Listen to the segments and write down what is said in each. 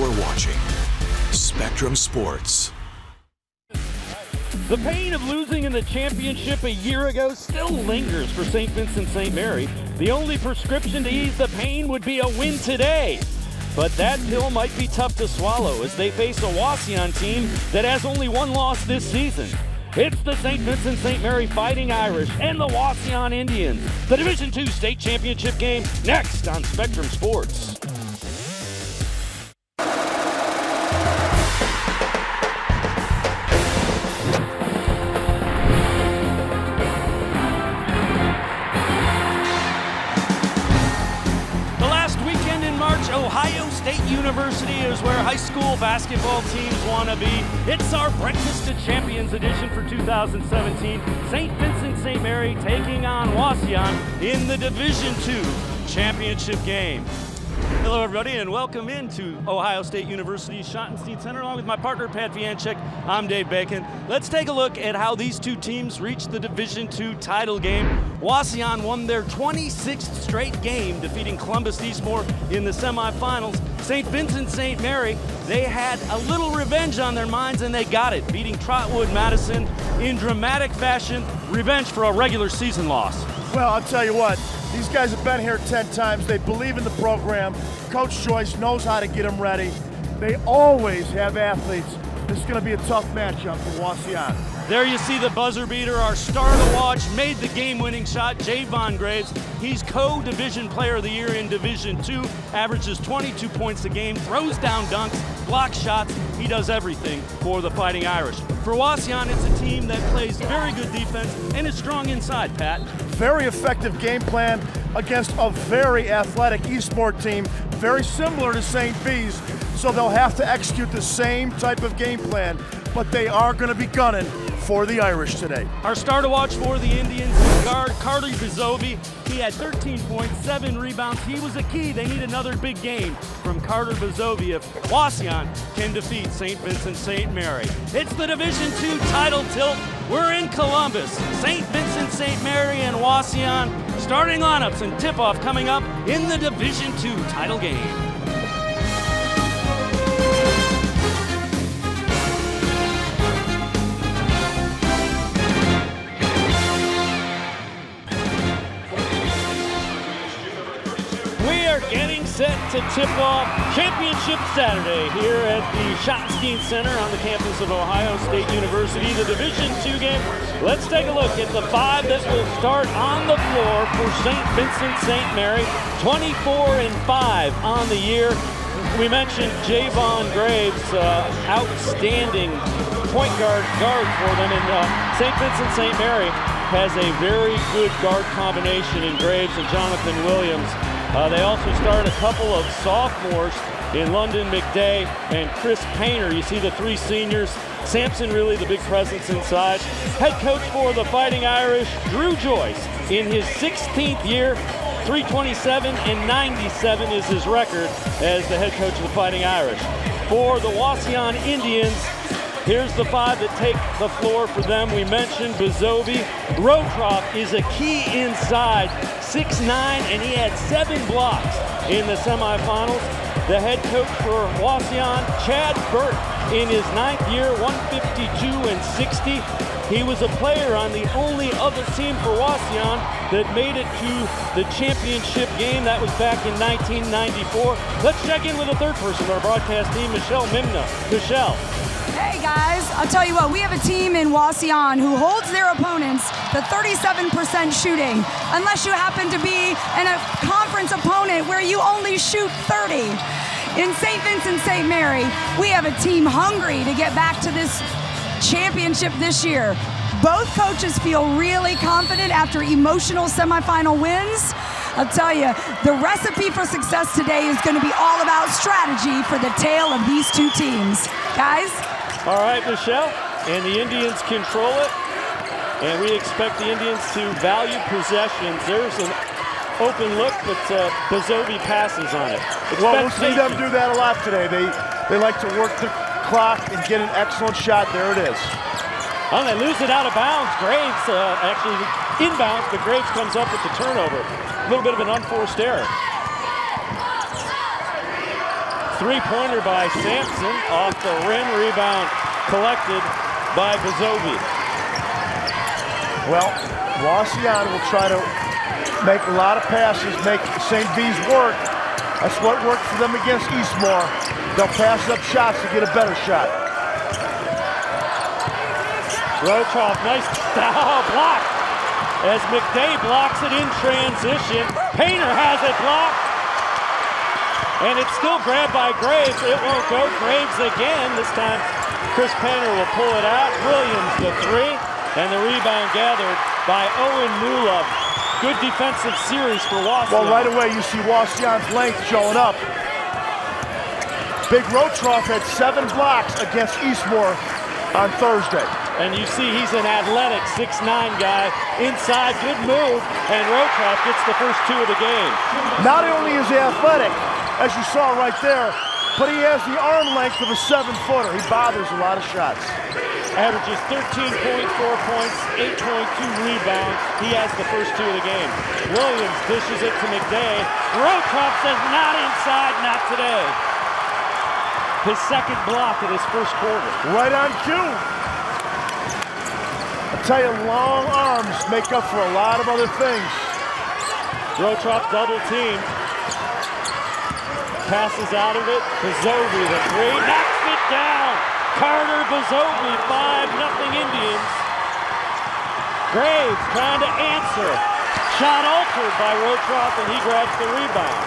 are watching Spectrum Sports. The pain of losing in the championship a year ago still lingers for St. Vincent St. Mary. The only prescription to ease the pain would be a win today. But that pill might be tough to swallow as they face a Wauseon team that has only one loss this season. It's the St. Vincent St. Mary Fighting Irish and the Wauseon Indians. The Division II state championship game next on Spectrum Sports. Ohio State University is where high school basketball teams want to be. It's our Breakfast of Champions edition for 2017. St. Vincent St. Mary taking on Wauseon in the Division II championship game. Hello, everybody, and welcome into Ohio State University's Schottenstein Center. Along with my partner, Pat Vianchik, I'm Dave Bacon. Let's take a look at how these two teams reached the Division II title game. Wauseon won their 26th straight game, defeating Columbus Eastmore in the semifinals. St. Vincent St. Mary, they had a little revenge on their minds, and they got it, beating Trotwood Madison in dramatic fashion. Revenge for a regular season loss. Well, I'll tell you what. These guys have been here 10 times. They believe in the program. Coach Joyce knows how to get them ready. They always have athletes. This is going to be a tough matchup for Wauseon. There you see the buzzer beater, our star to watch, made the game-winning shot, Javon Graves. He's co-division player of the year in Division II, averages 22 points a game, throws down dunks, blocks shots. He does everything for the Fighting Irish. For Wauseon, it's a team that plays very good defense and is strong inside, Pat. Very effective game plan against a very athletic Eastmore team, very similar to St. V's, so they'll have to execute the same type of game plan, but they are going to be gunning for the Irish today. Our star to watch for the Indians is guard Carter Bizovi. He had 13 points, 7 rebounds. He was a key. They need another big game from Carter Bizovi if Wauseon can defeat St. Vincent St. Mary. It's the Division II title tilt. We're in Columbus. St. Vincent St. Mary and Wauseon. Starting lineups and tip-off coming up in the Division II title game. Getting set to tip off Championship Saturday here at the Schottenstein Center on the campus of Ohio State University, the Division II game. Let's take a look at the five that will start on the floor for St. Vincent St. Mary, 24-5 on the year. We mentioned Javon Graves, outstanding point guard for them, and St. Vincent St. Mary has a very good guard combination in Graves and Jonathan Williams. They also start a couple of sophomores in London McDay and Chris Painter. You see the three seniors. Sampson really the big presence inside. Head coach for the Fighting Irish, Drew Joyce, in his 16th year, 327-97 is his record as the head coach of the Fighting Irish. For the Wauseon Indians, here's the five that take the floor for them. We mentioned Bizovi. Rotroff is a key inside, 6'9", and he had 7 blocks in the semifinals. The head coach for Wauseon, Chad Burt, in his 9th year, 152-60. He was a player on the only other team for Wauseon that made it to the championship game. That was back in 1994. Let's check in with the third person of our broadcast team, Michelle Mimna. Michelle. Hey guys, I'll tell you what, we have a team in Wauseon who holds their opponents to 37% shooting, unless you happen to be in a conference opponent where you only shoot 30. In St. Vincent St. Mary, we have a team hungry to get back to this championship this year. Both coaches feel really confident after emotional semifinal wins. I'll tell you, the recipe for success today is going to be all about strategy for the tale of these two teams. Guys? All right, Michelle, and the Indians control it, and we expect the Indians to value possessions. There's an open look, but Bizovi passes on it. Well, we'll see them do that a lot today. They like to work the clock and get an excellent shot. There it is. Oh, they lose it out of bounds. Graves actually inbounds, but Graves comes up with the turnover. A little bit of an unforced error. Three-pointer by Sampson, off the rim, rebound collected by Bezobi. Well, Wasion will try to make a lot of passes, make St. V's work. That's what worked for them against Eastmore. They'll pass up shots to get a better shot. Rochoff, nice block as McDay blocks it in transition. Painter has it blocked. And it's still grabbed by Graves. It won't go. Graves again. This time, Chris Painter will pull it out. Williams the three. And the rebound gathered by Owen Newlove. Good defensive series for Wasion. Well, right away you see Wasion's length showing up. Big Rotroff had 7 blocks against Eastmore on Thursday. And you see he's an athletic 6'9" guy. Inside, good move. And Rotroff gets the first 2 of the game. Not only is he athletic, as you saw right there, but he has the arm length of a 7-footer. He bothers a lot of shots. Averages 13.4 points, 8.2 rebounds. He has the first 2 of the game. Williams dishes it to McDay. Rotroff says not inside, not today. His second block of this first quarter. Right on cue. I tell you, long arms make up for a lot of other things. Rotroff double team. Passes out of it. Bezobi the three. Knocks it down. Carter Bezobi, 5-0 Indians. Graves trying to answer. Shot altered by Rotroff, and he grabs the rebound.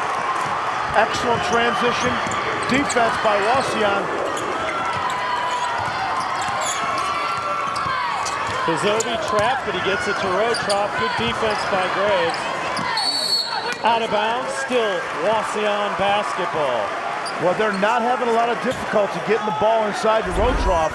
Excellent transition defense by Wasion. Bezobi trapped, but he gets it to Rotroff. Good defense by Graves. Out of bounds, still Wasion basketball. Well, they're not having a lot of difficulty getting the ball inside to Rotroff.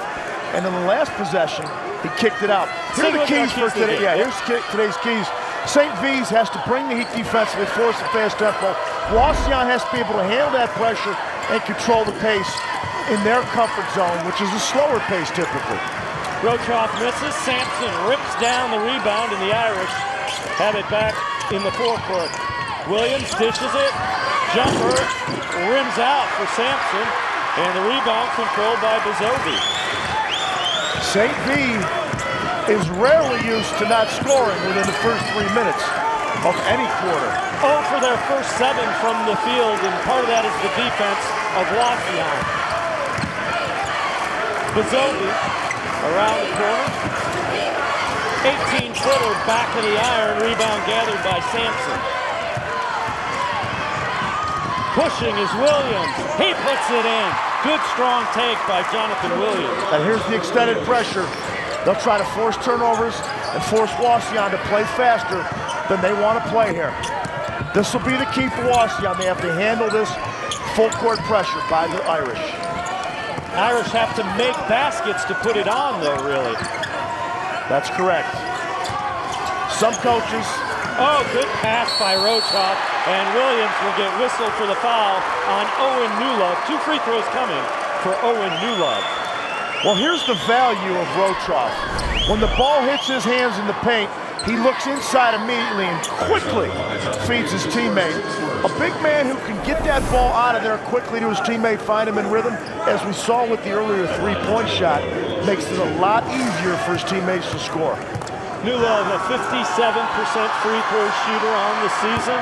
And in the last possession, he kicked it out. Here are the keys for today. Yeah, here's today's keys. St. V's has to bring the heat defensively, force the fast tempo. Wasion has to be able to handle that pressure and control the pace in their comfort zone, which is a slower pace typically. Rotroff misses. Sampson rips down the rebound, and the Irish have it back in the forecourt. Williams dishes it. Jumper rims out for Sampson, and the rebound controlled by Bezobi. St. V is rarely used to not scoring within the first 3 minutes of any quarter. Oh, for their first 7 from the field, and part of that is the defense of Wasion. Bezobi around the corner. 18-footer back of the iron, rebound gathered by Sampson. Pushing is Williams. He puts it in. Good strong take by Jonathan Williams. And here's the extended pressure. They'll try to force turnovers and force Wasion to play faster than they want to play here. This will be the key for Wasion. They have to handle this full court pressure by the Irish. Irish have to make baskets to put it on, though, really. That's correct. Some coaches. Oh, good pass by Rochoff, and Williams will get whistled for the foul on Owen Newlove. 2 free throws coming for Owen Newlove. Well, here's the value of Rochoff. When the ball hits his hands in the paint, he looks inside immediately and quickly feeds his teammate. A big man who can get that ball out of there quickly to his teammate, find him in rhythm, as we saw with the earlier 3-point shot, makes it a lot easier for his teammates to score. Newlove, a 57% free throw shooter on the season.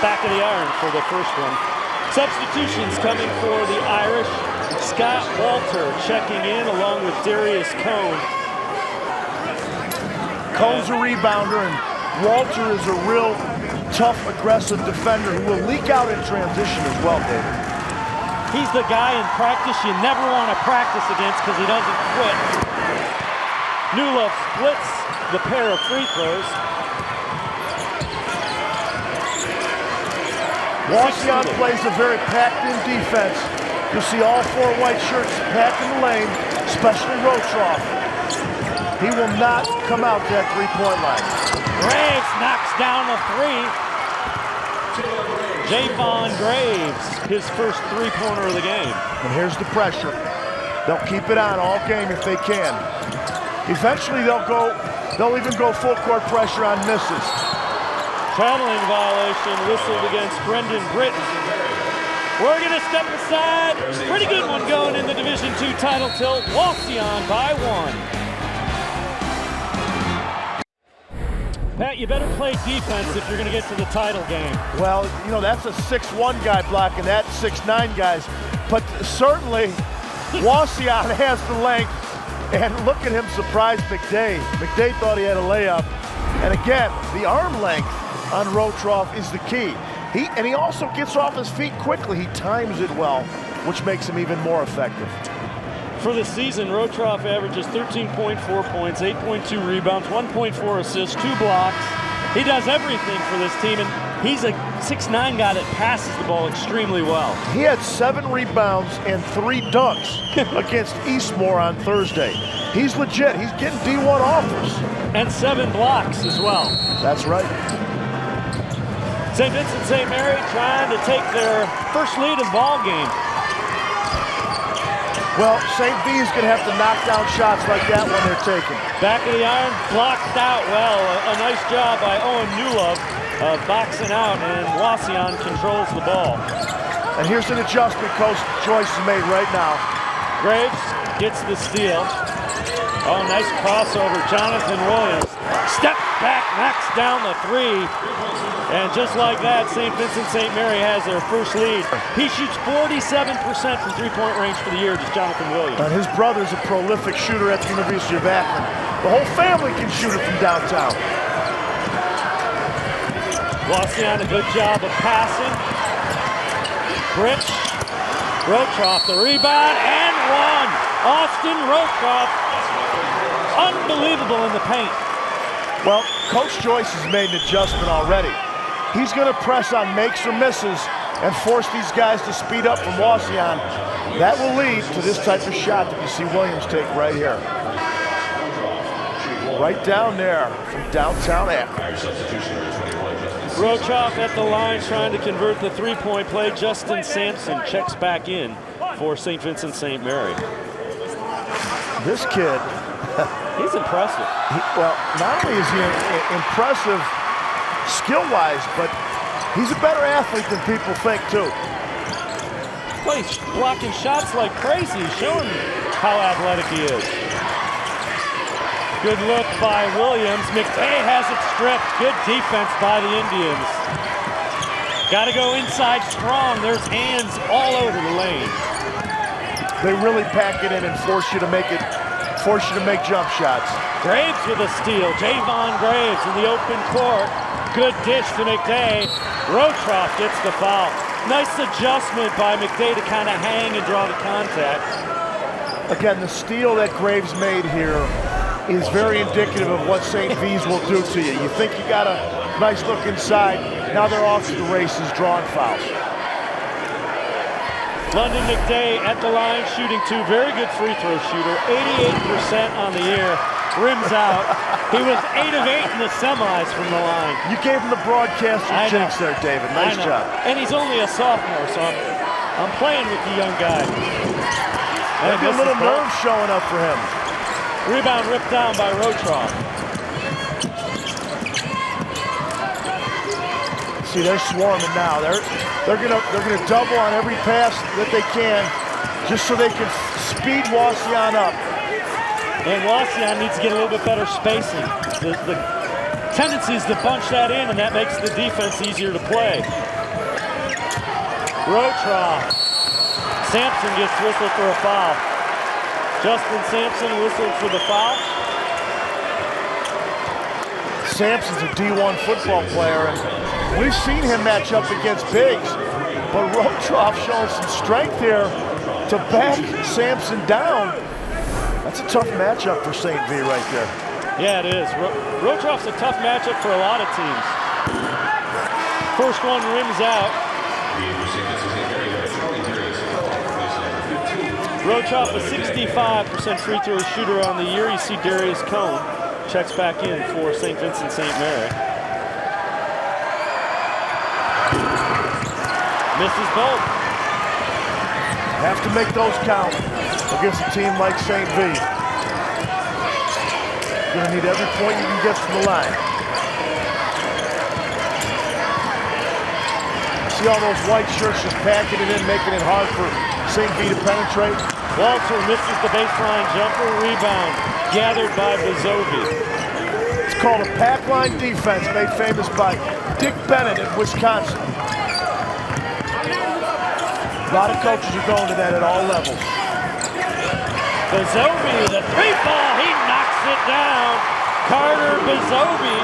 Back of the iron for the first one. Substitutions coming for the Irish. Scott Walter checking in along with Darius Cone. Cone's a rebounder, and Walter is a real tough, aggressive defender who will leak out in transition as well, David. He's the guy in practice you never want to practice against because he doesn't quit. Newlove splits the pair of free throws. Wasion plays a very packed-in defense. You'll see all 4 white shirts packed in the lane, especially Rotroff. He will not come out to that 3-point line. Graves knocks down a 3. Javon Graves, his first 3-pointer of the game. And here's the pressure. They'll keep it on all game if they can. Eventually they'll even go full court pressure on misses. Traveling violation whistled against Brendan Britton. We're going to step aside. Pretty good one going in the Division II title tilt. Wauseon by 1. Pat, you better play defense if you're going to get to the title game. Well, you know, that's a 6'1" guy blocking that 6'9" guys. But certainly, Wauseon has the length. And look at him surprise McDay. McDay thought he had a layup. And again, the arm length on Rotroff is the key. He also gets off his feet quickly. He times it well, which makes him even more effective. For the season, Rotroff averages 13.4 points, 8.2 rebounds, 1.4 assists, 2 blocks. He does everything for this team, and he's a 6'9" guy that passes the ball extremely well. He had 7 rebounds and 3 dunks against Eastmore on Thursday. He's legit. He's getting D1 offers. And 7 blocks as well. That's right. St. Vincent St. Mary trying to take their first lead in ball game. Well, St. V is going to have to knock down shots like that when they're taken. Back of the iron, blocked out well. A nice job by Owen Newlove boxing out, and Wauseon controls the ball. And here's an adjustment Coach Joyce has made right now. Graves gets the steal. Oh, nice crossover. Jonathan Williams. Step back, knocks down the 3. And just like that, St. Vincent St. Mary has their first lead. He shoots 47% from three-point range for the year, just Jonathan Williams. And his brother's a prolific shooter at the University of Akron. The whole family can shoot it from downtown. Wauseon, a good job of passing. Rich, Rotroff, the rebound, and 1. Austin Rotroff, unbelievable in the paint. Well, Coach Joyce has made an adjustment already. He's going to press on makes or misses and force these guys to speed up from Wauseon. That will lead to this type of shot that you see Williams take right here. Right down there from downtown Akron. Rotroff at the line trying to convert the three-point play. Justin Sampson checks back in for St. Vincent St. Mary. This kid, he's impressive. Well, not only is he impressive skill-wise, but he's a better athlete than people think, too. Well, he's blocking shots like crazy, showing how athletic he is. Good look by Williams. McDay has it stripped. Good defense by the Indians. Got to go inside strong. There's hands all over the lane. They really pack it in and force you to make jump shots. Graves with a steal. Javon Graves in the open court. Good dish to McDay. Rotroff gets the foul. Nice adjustment by McDay to kind of hang and draw the contact. Again, the steal that Graves made here is very indicative of what St. V's will do to you. You think you got a nice look inside. Now they're off to the races, drawing fouls. London McDay at the line, shooting 2. Very good free throw shooter. 88% on the year. Rims out. He was 8 of 8 in the semis from the line. You gave him the broadcaster jinx there, David. Nice job. And he's only a sophomore, so I'm playing with the young guy. Maybe a little nerve showing up for him. Rebound ripped down by Rotroff. See, they're swarming now. They're gonna double on every pass that they can, just so they can speed Wauseon up. And Wauseon needs to get a little bit better spacing. The tendency is to bunch that in, and that makes the defense easier to play. Rotroff. Sampson gets whistled for a foul. Justin Sampson whistled for the foul. Sampson's a D1 football player, and we've seen him match up against bigs, but Rotroff showing some strength here to back Sampson down. That's a tough matchup for St. V right there. Yeah, it is. Rotroff's a tough matchup for a lot of teams. First one rims out. Rotroff, a 65% free throw shooter on the year. You see Darius Cone checks back in for St. Vincent St. Mary. Misses both. Have to make those count against a team like St. V. You're gonna need every point you can get from the line. See all those white shirts just packing it in, making it hard for St. V to penetrate. Walter misses the baseline jumper. Rebound gathered by Bezovi. It's called a pack line defense, made famous by Dick Bennett in Wisconsin. A lot of coaches are going to that at all levels. Bezovi, the three-ball, he knocks it down. Carter Bezovi,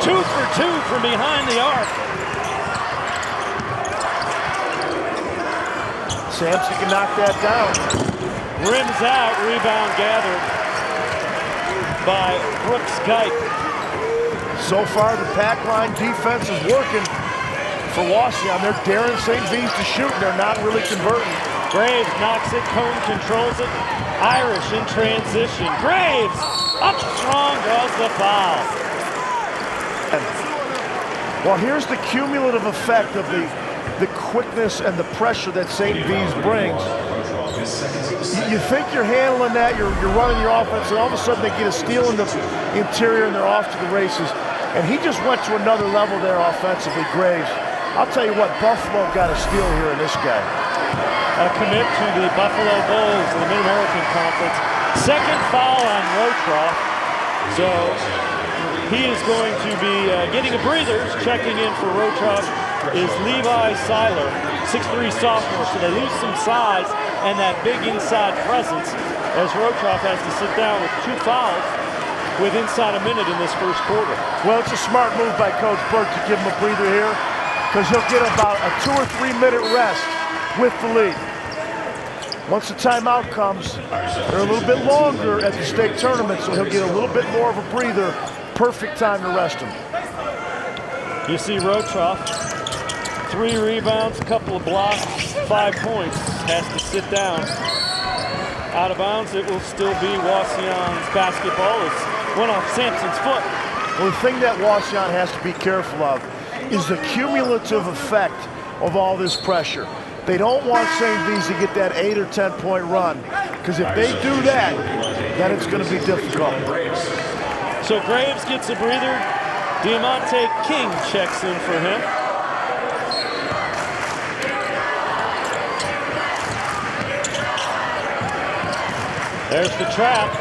2 for 2 from behind the arc. Sampson can knock that down. Rims out, rebound gathered by Brooks Guype. So far, the pack line defense is working for Wauseon. They're daring St. V's to shoot, and they're not really converting. Graves knocks it, Cone controls it. Irish in transition. Graves up strong, draws the foul. Well, here's the cumulative effect of the quickness and the pressure that St. V's brings. You think you're handling that, you're running your offense, and all of a sudden they get a steal in the interior and they're off to the races. And he just went to another level there offensively, Graves. I'll tell you what, Buffalo got a steal here in this guy. A commit to the Buffalo Bulls in the Mid-American Conference. Second foul on Rotroff. So he is going to be getting a breather. Checking in for Rotroff is Levi Seiler, 6'3" sophomore. So they lose some size and that big inside presence as Rotroff has to sit down with 2 fouls with inside a minute in this first quarter. Well, it's a smart move by Coach Burke to give him a breather here, because he'll get about a 2 or 3 minute rest with the lead. Once the timeout comes, they're a little bit longer at the state tournament, so he'll get a little bit more of a breather. Perfect time to rest him. You see Rotroff, 3 rebounds, a couple of blocks, 5 points, has to sit down. Out of bounds, it will still be Wauseon's basketball. It's went off Sampson's foot. Well, the thing that Wauseon has to be careful of is the cumulative effect of all this pressure. They don't want St. V's to get that 8 or 10 point run, because if they do that, then it's going to be difficult. So Graves gets a breather. Diamante King checks in for him. There's the trap.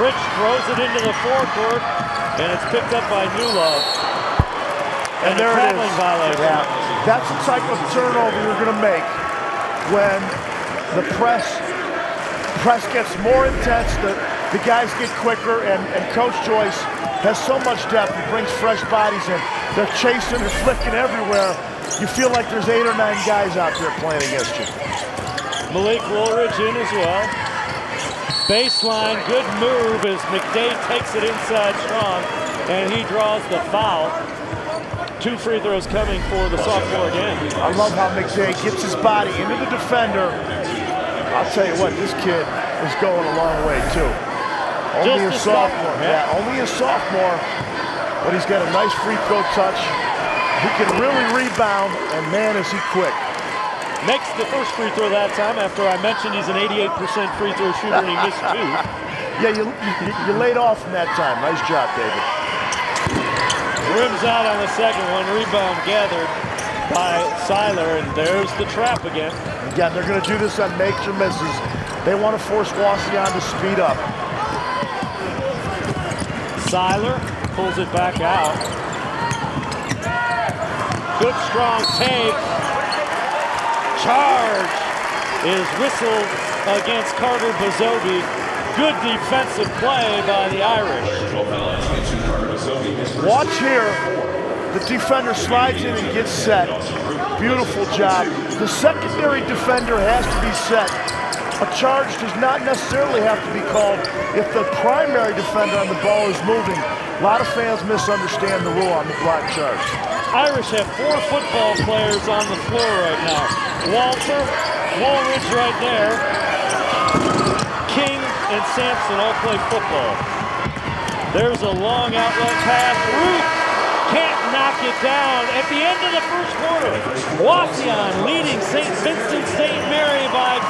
Rich throws it into the forecourt, and it's picked up by Newlove. And there it is. Violation. Yeah. That's the type of turnover you're going to make when the press gets more intense, the guys get quicker, and Coach Joyce has so much depth. He brings fresh bodies in. They're chasing and flicking everywhere. You feel like there's 8 or 9 guys out there playing against you. Malik Woolridge in as well. Baseline, good move as McDade takes it inside strong, and he draws the foul. 2 free throws coming for the sophomore again. I love how McDade gets his body into the defender. I'll tell you what, this kid is going a long way too. Only a sophomore, only a sophomore, but he's got a nice free throw touch. He can really rebound, and man, is he quick. Makes the first free throw that time after I mentioned he's an 88% free throw shooter and he missed 2. Yeah, you laid off from that time. Nice job, David. Rims out on the second one. Rebound gathered by Seiler, and there's the trap again. Again, they're going to do this on major misses. They want to force Wauseon to speed up. Seiler pulls it back out. Good strong take. Charge is whistled against Carter Bezovi. Good defensive play by the Irish. Watch here. The defender slides in and gets set. Beautiful job. The secondary defender has to be set. A charge does not necessarily have to be called if the primary defender on the ball is moving. A lot of fans misunderstand the rule on the block charge. Irish have 4 football players on the floor right now. Walter, Woolridge right there. King and Sampson all play football. There's a long outlet pass. Root can't knock it down. At the end of the first quarter, Wauseon leading St. Vincent St. Mary by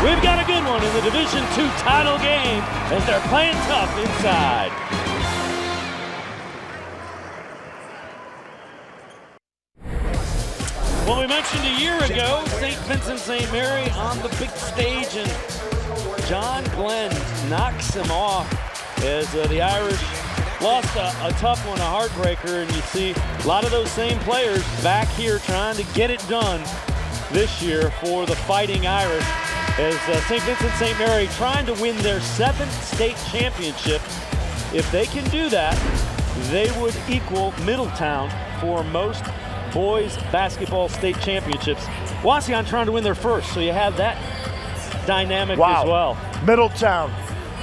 2. We've got a good one in the Division II title game as they're playing tough inside. Well, we mentioned a year ago, St. Vincent St. Mary on the big stage, and John Glenn knocks him off as the Irish lost a tough one, a heartbreaker, and you see a lot of those same players back here trying to get it done this year for the Fighting Irish, as St. Vincent St. Mary trying to win their 7th state championship. If they can do that, they would equal Middletown for most boys basketball state championships. Wauseon trying to win their first, so you have that dynamic as well. Middletown.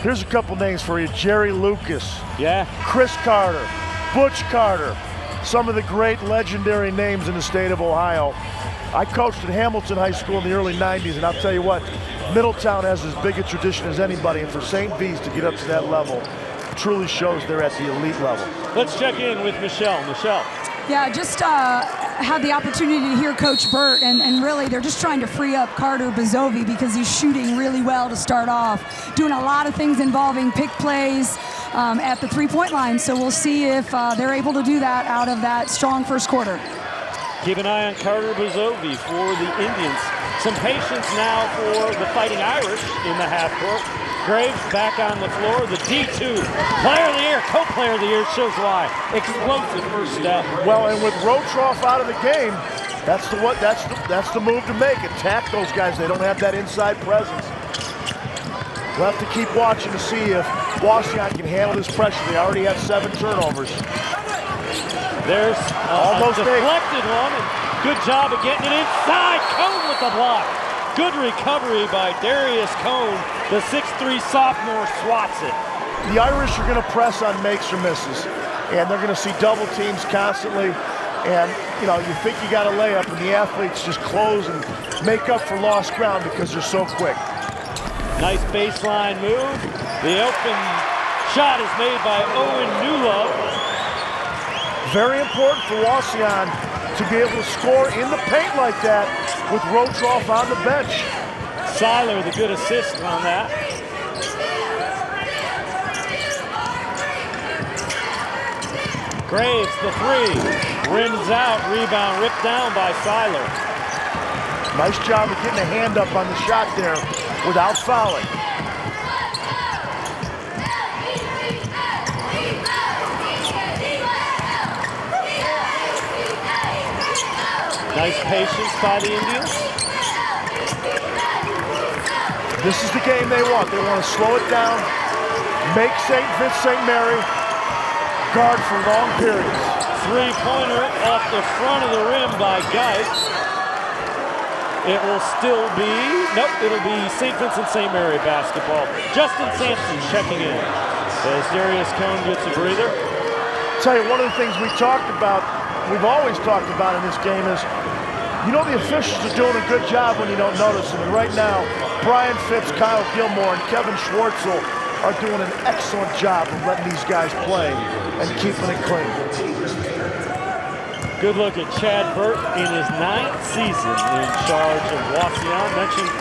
Here's a couple names for you. Jerry Lucas. Yeah. Chris Carter. Butch Carter. Some of the great legendary names in the state of Ohio. I coached at Hamilton High School in the early 90s, and I'll tell you what, Middletown has as big a tradition as anybody, and for St. V's to get up to that level truly shows they're at the elite level. Let's check in with Michelle. Michelle. Yeah, just had the opportunity to hear Coach Burt, and really they're just trying to free up Carter Bazovi because he's shooting really well to start off, doing a lot of things involving pick plays at the three-point line. So we'll see if they're able to do that out of that strong first quarter. Keep an eye on Carter Bazovi for the Indians. Some patience now for the Fighting Irish in the half court. Graves back on the floor. The D2 player of the year, co-player of the year, shows why. Explosive first step. Well, and with Rotroff out of the game, that's the move to make. Attack those guys. They don't have that inside presence. We'll have to keep watching to see if Wauseon can handle this pressure. They already have 7 turnovers. There's almost a deflected one. And good job of getting it inside. Cone with the block. Good recovery by Darius Cone. The 6'3 sophomore swats it. The Irish are going to press on makes or misses, and they're going to see double teams constantly. And, you know, you think you got a layup, and the athletes just close and make up for lost ground because they're so quick. Nice baseline move. The open shot is made by Owen Newlove. Very important for Wauseon to be able to score in the paint like that with Rotroff on the bench. Seiler, the good assist on that. Graves, the 3, rims out, rebound ripped down by Seiler. Nice job of getting a hand up on the shot there without fouling. Nice patience by the Indians. This is the game they want. They want to slow it down, make St. Vincent St. Mary guard for long periods. Three-pointer off the front of the rim by Geis. It will still be, nope, it'll be St. Vincent St. Mary basketball. Justin Sampson checking in as Darius Cone gets a breather. I'll tell you, one of the things we've always talked about in this game is, you know, the officials are doing a good job when you don't notice them. And right now, Brian Fitz, Kyle Gilmore, and Kevin Schwartzel are doing an excellent job of letting these guys play and keeping it clean. Good look at Chad Burt in his 9th season in charge of Wauseon. Mentioned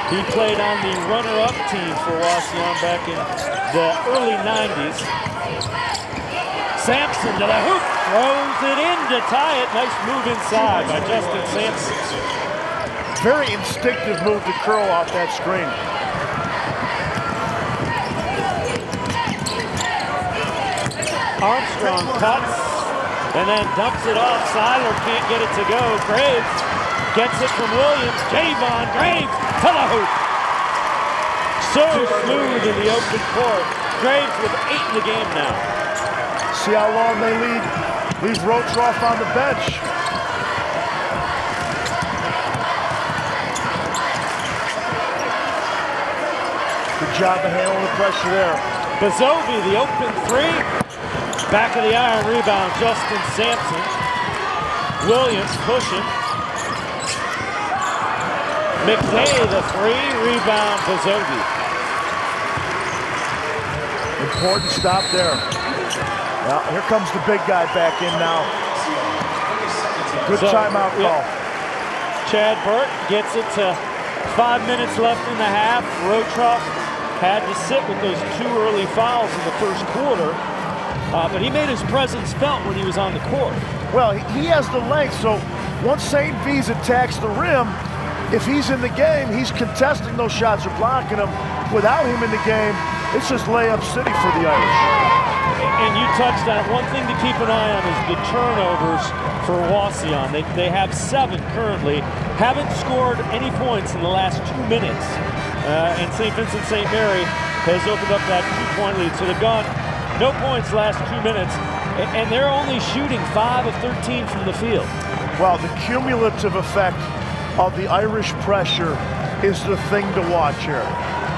he played on the runner-up team for Wauseon back in the early 90s. Sampson to the hoop, throws it in to tie it. Nice move inside by Justin Sampson. Very instinctive move to curl off that screen. Armstrong cuts and then dumps it off. Seiler can't get it to go. Graves gets it from Williams. Javon Graves to the hoop. So smooth in the open court. Graves with 8 in the game now. See how long they leave Rotroff on the bench. Good job of handling the pressure there. Bazovi, the open 3. Back of the iron rebound, Justin Sampson. Williams pushing. McDay, the 3. Rebound, Bazovi. Important stop there. Well, here comes the big guy back in now. Good timeout call. Chad Burt gets it to 5 minutes left in the half. Rotroff had to sit with those 2 early fouls in the first quarter, but he made his presence felt when he was on the court. Well, he has the length, so once St. V's attacks the rim, if he's in the game, he's contesting those shots or blocking them. Without him in the game, it's just layup city for the Irish. And you touched on it. One thing to keep an eye on is the turnovers for Wauseon. They have 7 currently, haven't scored any points in the last 2 minutes. And St. Vincent St. Mary has opened up that 2-point lead. So they've gone no points last 2 minutes, and they're only shooting 5 of 13 from the field. Well, the cumulative effect of the Irish pressure is the thing to watch here.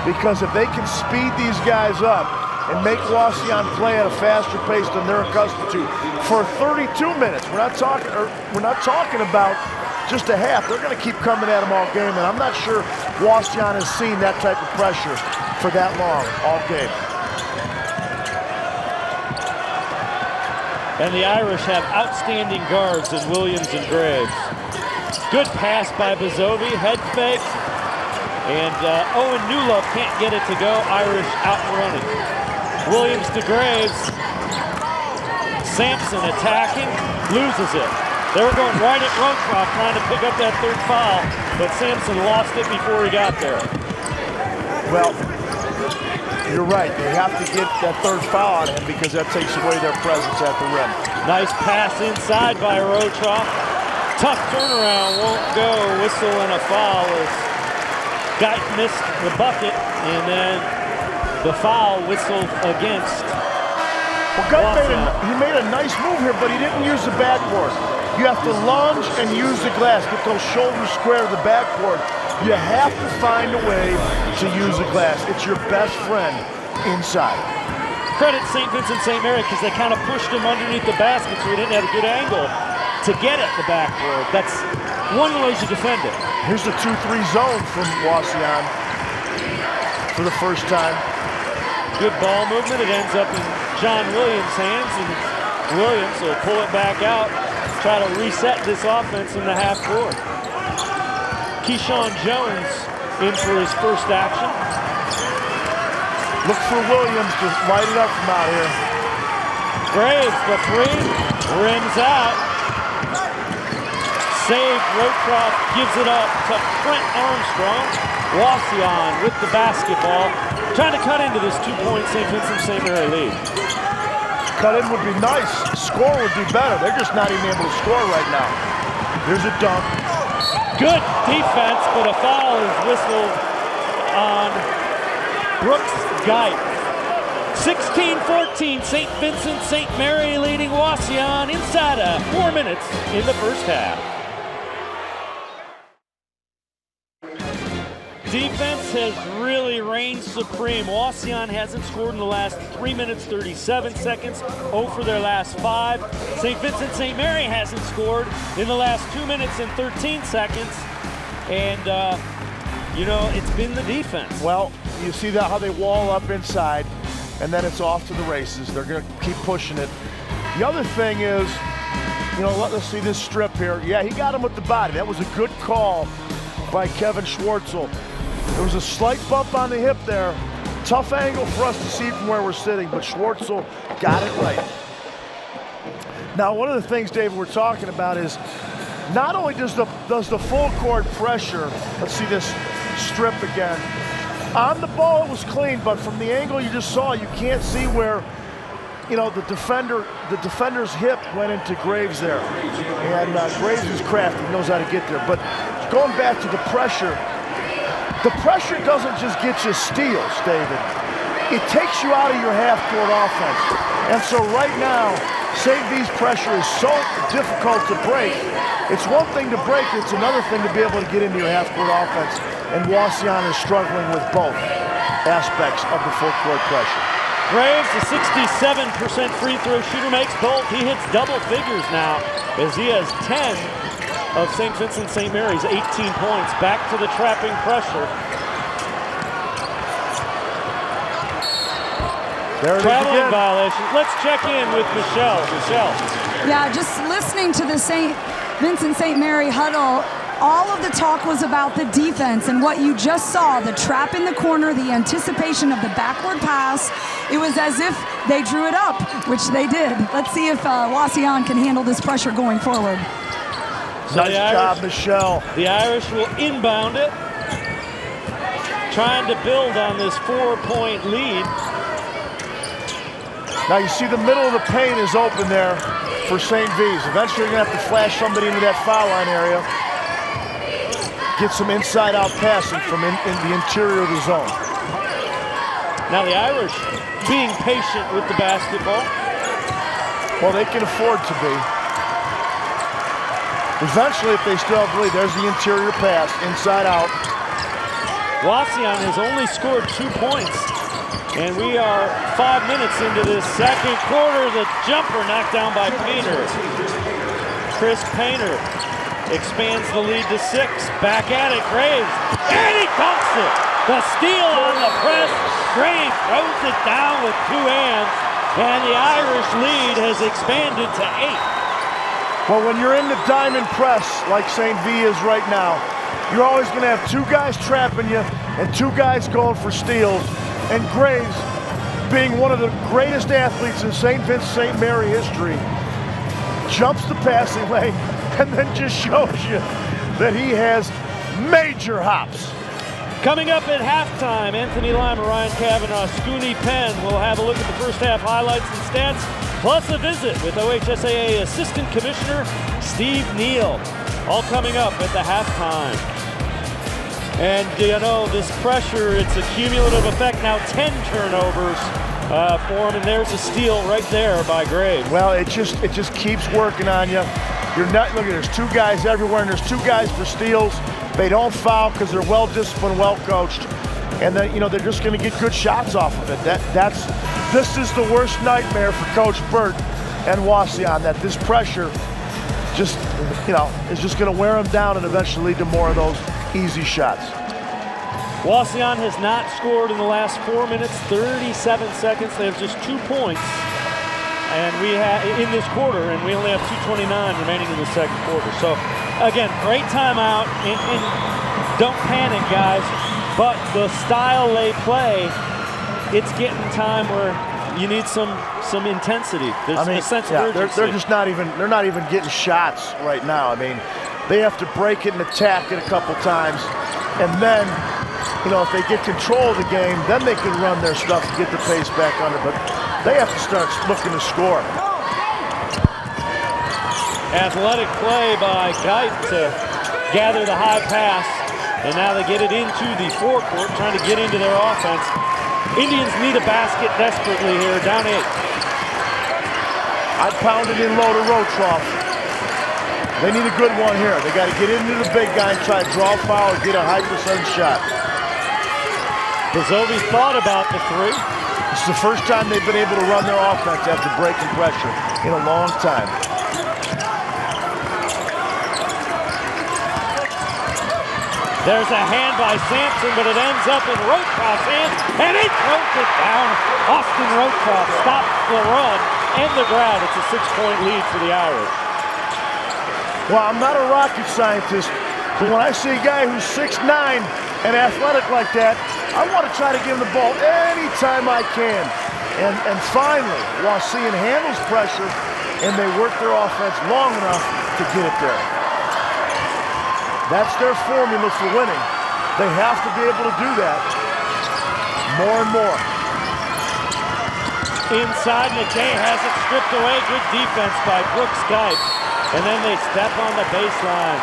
Because if they can speed these guys up and make Wauseon play at a faster pace than they're accustomed to for 32 minutes, we're not talking about just a half. They're going to keep coming at them all game, and I'm not sure Wauseon has seen that type of pressure for that long all game. And the Irish have outstanding guards in Williams and Graves. Good pass by Bazovi, head fake. And Owen Newlove can't get it to go. Irish out and running. Williams to Graves. Sampson attacking, loses it. They were going right at Rothrock trying to pick up that 3rd foul, but Sampson lost it before he got there. Well, you're right. They have to get that 3rd foul on him because that takes away their presence at the rim. Nice pass inside by Rothrock. Tough turnaround, won't go. Whistle and a foul as Geit missed the bucket, and then the foul whistled against. Well, Geit made a nice move here, but he didn't use the backboard. You have to lunge and use the glass, get those shoulders square to the backboard. You have to find a way to use the glass. It's your best friend inside. Credit St. Vincent St. Mary because they kind of pushed him underneath the basket so he didn't have a good angle to get at the backboard. That's one of the ways you defend it. Here's the 2-3 zone from Wauseon for the first time. Good ball movement. It ends up in John Williams' hands, and Williams will pull it back out, try to reset this offense in the half court. Keyshawn Jones in for his first action. Look for Williams to light it up from out here. Graves, the 3, rims out. Saved, Rothrock gives it up to Trent Armstrong. Wauseon with the basketball, trying to cut into this 2-point St. Vincent St. Mary lead. Cut in would be nice. Score would be better. They're just not even able to score right now. Here's a dunk. Good defense, but a foul is whistled on Brooks Geit. 16-14, St. Vincent St. Mary leading Wauseon inside of 4 minutes in the first half. Defense has really reigned supreme. Wauseon hasn't scored in the last 3 minutes, 37 seconds, 0 for their last 5. St. Vincent St. Mary hasn't scored in the last 2 minutes and 13 seconds. And, you know, it's been the defense. Well, you see that how they wall up inside, and then it's off to the races. They're going to keep pushing it. The other thing is, you know, let's see this strip here. Yeah, he got him with the body. That was a good call by Kevin Schwartzel. There was a slight bump on the hip there. Tough angle for us to see from where we're sitting, but Schwartzel got it right. Now, one of the things, David, we're talking about is not only does the full court pressure, let's see this strip again. On the ball, it was clean, but from the angle you just saw, you can't see where, you know, the defender's hip went into Graves there. And Graves is crafty, he knows how to get there. But going back to the pressure doesn't just get you steals, David. It takes you out of your half-court offense. And so right now, St. V's pressure is so difficult to break. It's one thing to break, it's another thing to be able to get into your half-court offense. And Wauseon is struggling with both aspects of the full-court pressure. Graves, the 67% free throw shooter, makes both. He hits double figures now as he has 10 of St. Vincent St. Mary's 18 points. Back to the trapping pressure. There it Traveling is again. violation. Let's check in with Michelle. Michelle. Yeah, just listening to the St. Vincent St. Mary huddle, all of the talk was about the defense and what you just saw, the trap in the corner, the anticipation of the backward pass. It was as if they drew it up, which they did. Let's see if Wauseon can handle this pressure going forward. So nice job, Michelle. The Irish will inbound it, trying to build on this 4-point lead. Now you see the middle of the paint is open there for St. V's. Eventually you're going to have to flash somebody into that foul line area. Get some inside-out passing from in the interior of the zone. Now the Irish being patient with the basketball. Well, they can afford to be. Eventually, if they still have the lead, there's the interior pass, inside out. Wauseon has only scored 2 points. And we are 5 minutes into this second quarter. The jumper knocked down by Painter. Chris Painter expands the lead to 6. Back at it, Graves. And he dunks it. The steal on the press. Graves throws it down with 2 hands. And the Irish lead has expanded to 8. Well, when you're in the diamond press like St. V is right now, you're always going to have 2 guys trapping you and 2 guys going for steals. And Graves, being one of the greatest athletes in St. Vincent St. Mary history, jumps the passing lane and then just shows you that he has major hops. Coming up at halftime, Anthony Lima, Ryan Kavanaugh, Scooney Penn will have a look at the first half highlights and stats, plus a visit with OHSAA Assistant Commissioner Steve Neal. All coming up at the halftime. And you know, this pressure, it's a cumulative effect now. 10 turnovers for him, and there's a steal right there by Graves. Well, it just keeps working on you. You're not, look at, there's 2 guys everywhere, and there's 2 guys for steals. They don't foul because they're well disciplined, well coached, and then, you know, they're just going to get good shots off of it. This is the worst nightmare for Coach Burt and Wauseon, that this pressure just, you know, is just going to wear them down and eventually lead to more of those easy shots. Wauseon has not scored in the last 4 minutes, 37 seconds. They have just 2 points, and we have in this quarter, and we only have 2:29 remaining in the second quarter. So, again, great timeout, and don't panic, guys. But the style they play, it's getting time where you need some intensity. There's a sense of urgency. They're not even getting shots right now. I mean, they have to break it and attack it a couple times, and then, you know, if they get control of the game, then they can run their stuff to get the pace back under. But they have to start looking to score. Athletic play by Geit to gather the high pass, and now they get it into the forecourt, trying to get into their offense. Indians need a basket desperately here, down 8. I'd pound it in low to Rotroff. They need a good one here. They got to get into the big guy and try to draw a foul or get a high percentage shot. Bazovi thought about the 3. It's the first time they've been able to run their offense after breaking pressure in a long time. There's a hand by Sampson, but it ends up in Rotroff's hand, and he throws it down. Austin Rotroff stops the run and the grab. It's a 6-point lead for the Irish. Well, I'm not a rocket scientist, but when I see a guy who's 6'9" and athletic like that, I want to try to give him the ball anytime I can. And finally, Wauseon handles pressure, and they work their offense long enough to get it there. That's their formula for winning. They have to be able to do that more and more. Inside, McKay has it stripped away. Good defense by Brooks Geit. And then they step on the baseline.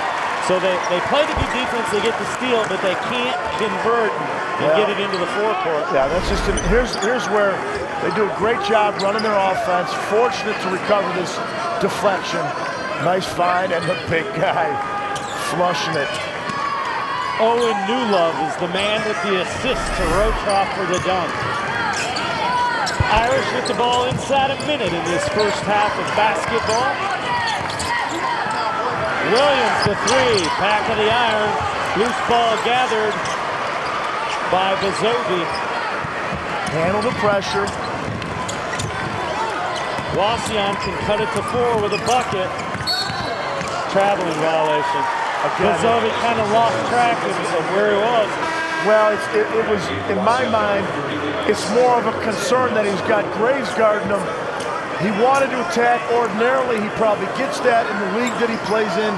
So they play the good defense, they get the steal, but they can't convert and get it into the forecourt. Yeah, that's just here's where they do a great job running their offense. Fortunate to recover this deflection. Nice find, and the big guy flushing it. Owen Newlove is the man with the assist to Rotroff for the dunk. Irish with the ball inside a minute in this first half of basketball. Williams the 3, back of the iron. Loose ball gathered by Bazovi. Handle the pressure. Wauseon can cut it to 4 with a bucket. Traveling violation. Bazovi kind of lost track of where he was. Well, it was, in my mind, it's more of a concern that he's got Graves guarding him He wanted to attack. Ordinarily, he probably gets that in the league that he plays in.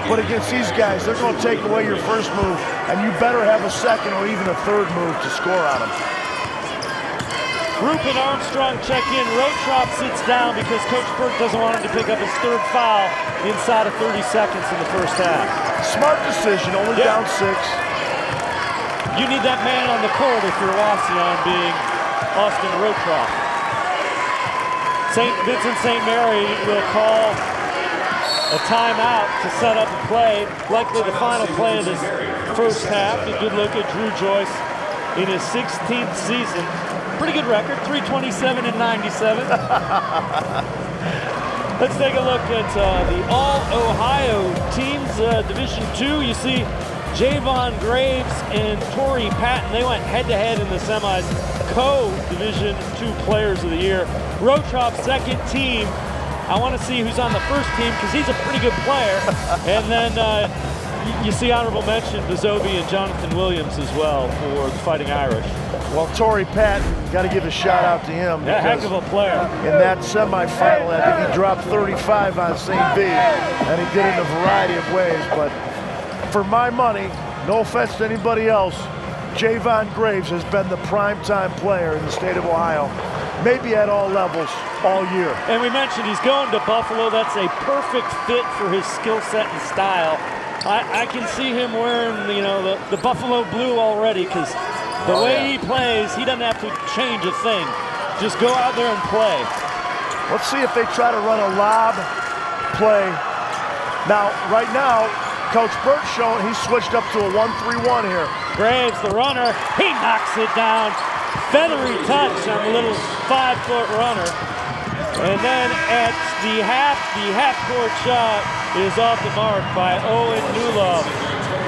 But against these guys, they're going to take away your first move, and you better have a second or even a third move to score on them. Group and Armstrong check in. Rotrop sits down because Coach Burke doesn't want him to pick up his third foul inside of 30 seconds in the first half. Smart decision, only down 6. You need that man on the court if you're Wasion, being Austin Rotrop. St. Vincent St. Mary will call a timeout to set up a play, likely the final play of this first half. A good look at Drew Joyce in his 16th season. Pretty good record, 327 and 97. Let's take a look at the All-Ohio teams, Division II. You see Javon Graves and Torrey Patton. They went head-to-head in the semis, co-Division II Players of the Year. Rotrop's second team. I want to see who's on the first team because he's a pretty good player. And then you see honorable mention Bizobi and Jonathan Williams as well for the Fighting Irish. Well, Torrey Patton, got to give a shout out to him. A heck of a player. In that semifinal, I think he dropped 35 on St. V, and he did it in a variety of ways. But for my money, no offense to anybody else, Javon Graves has been the primetime player in the state of Ohio, maybe at all levels, all year. And we mentioned he's going to Buffalo. That's a perfect fit for his skill set and style. I can see him wearing, the Buffalo blue already because the way he plays, he doesn't have to change a thing. Just go out there and play. Let's see if they try to run a lob play. Now, right now, Coach Burke's showing he's switched up to a 1-3-1 here. Graves, the runner, he knocks it down. Feathery touch on the little 5-foot runner. And then at the half-court shot is off the mark by Owen Newlove.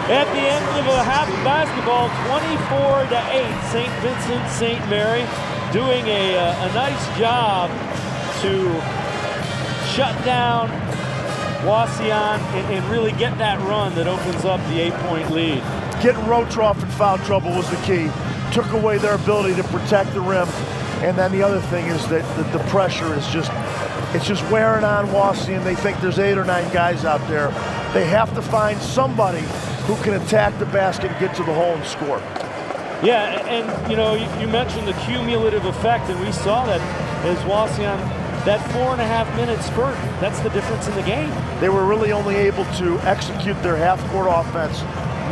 At the end of a half of basketball, 24-8, St. Vincent St. Mary doing a nice job to shut down Wasion and really get that run that opens up the 8-point lead. Getting Rotrop in foul trouble was the key. Took away their ability to protect the rim. And then the other thing is that the pressure is just wearing on Wasion. They think there's 8 or 9 guys out there. They have to find somebody who can attack the basket and get to the hole and score. Yeah, and you mentioned the cumulative effect, and we saw that as Wasion, that 4.5-minute spurt, that's the difference in the game. They were really only able to execute their half-court offense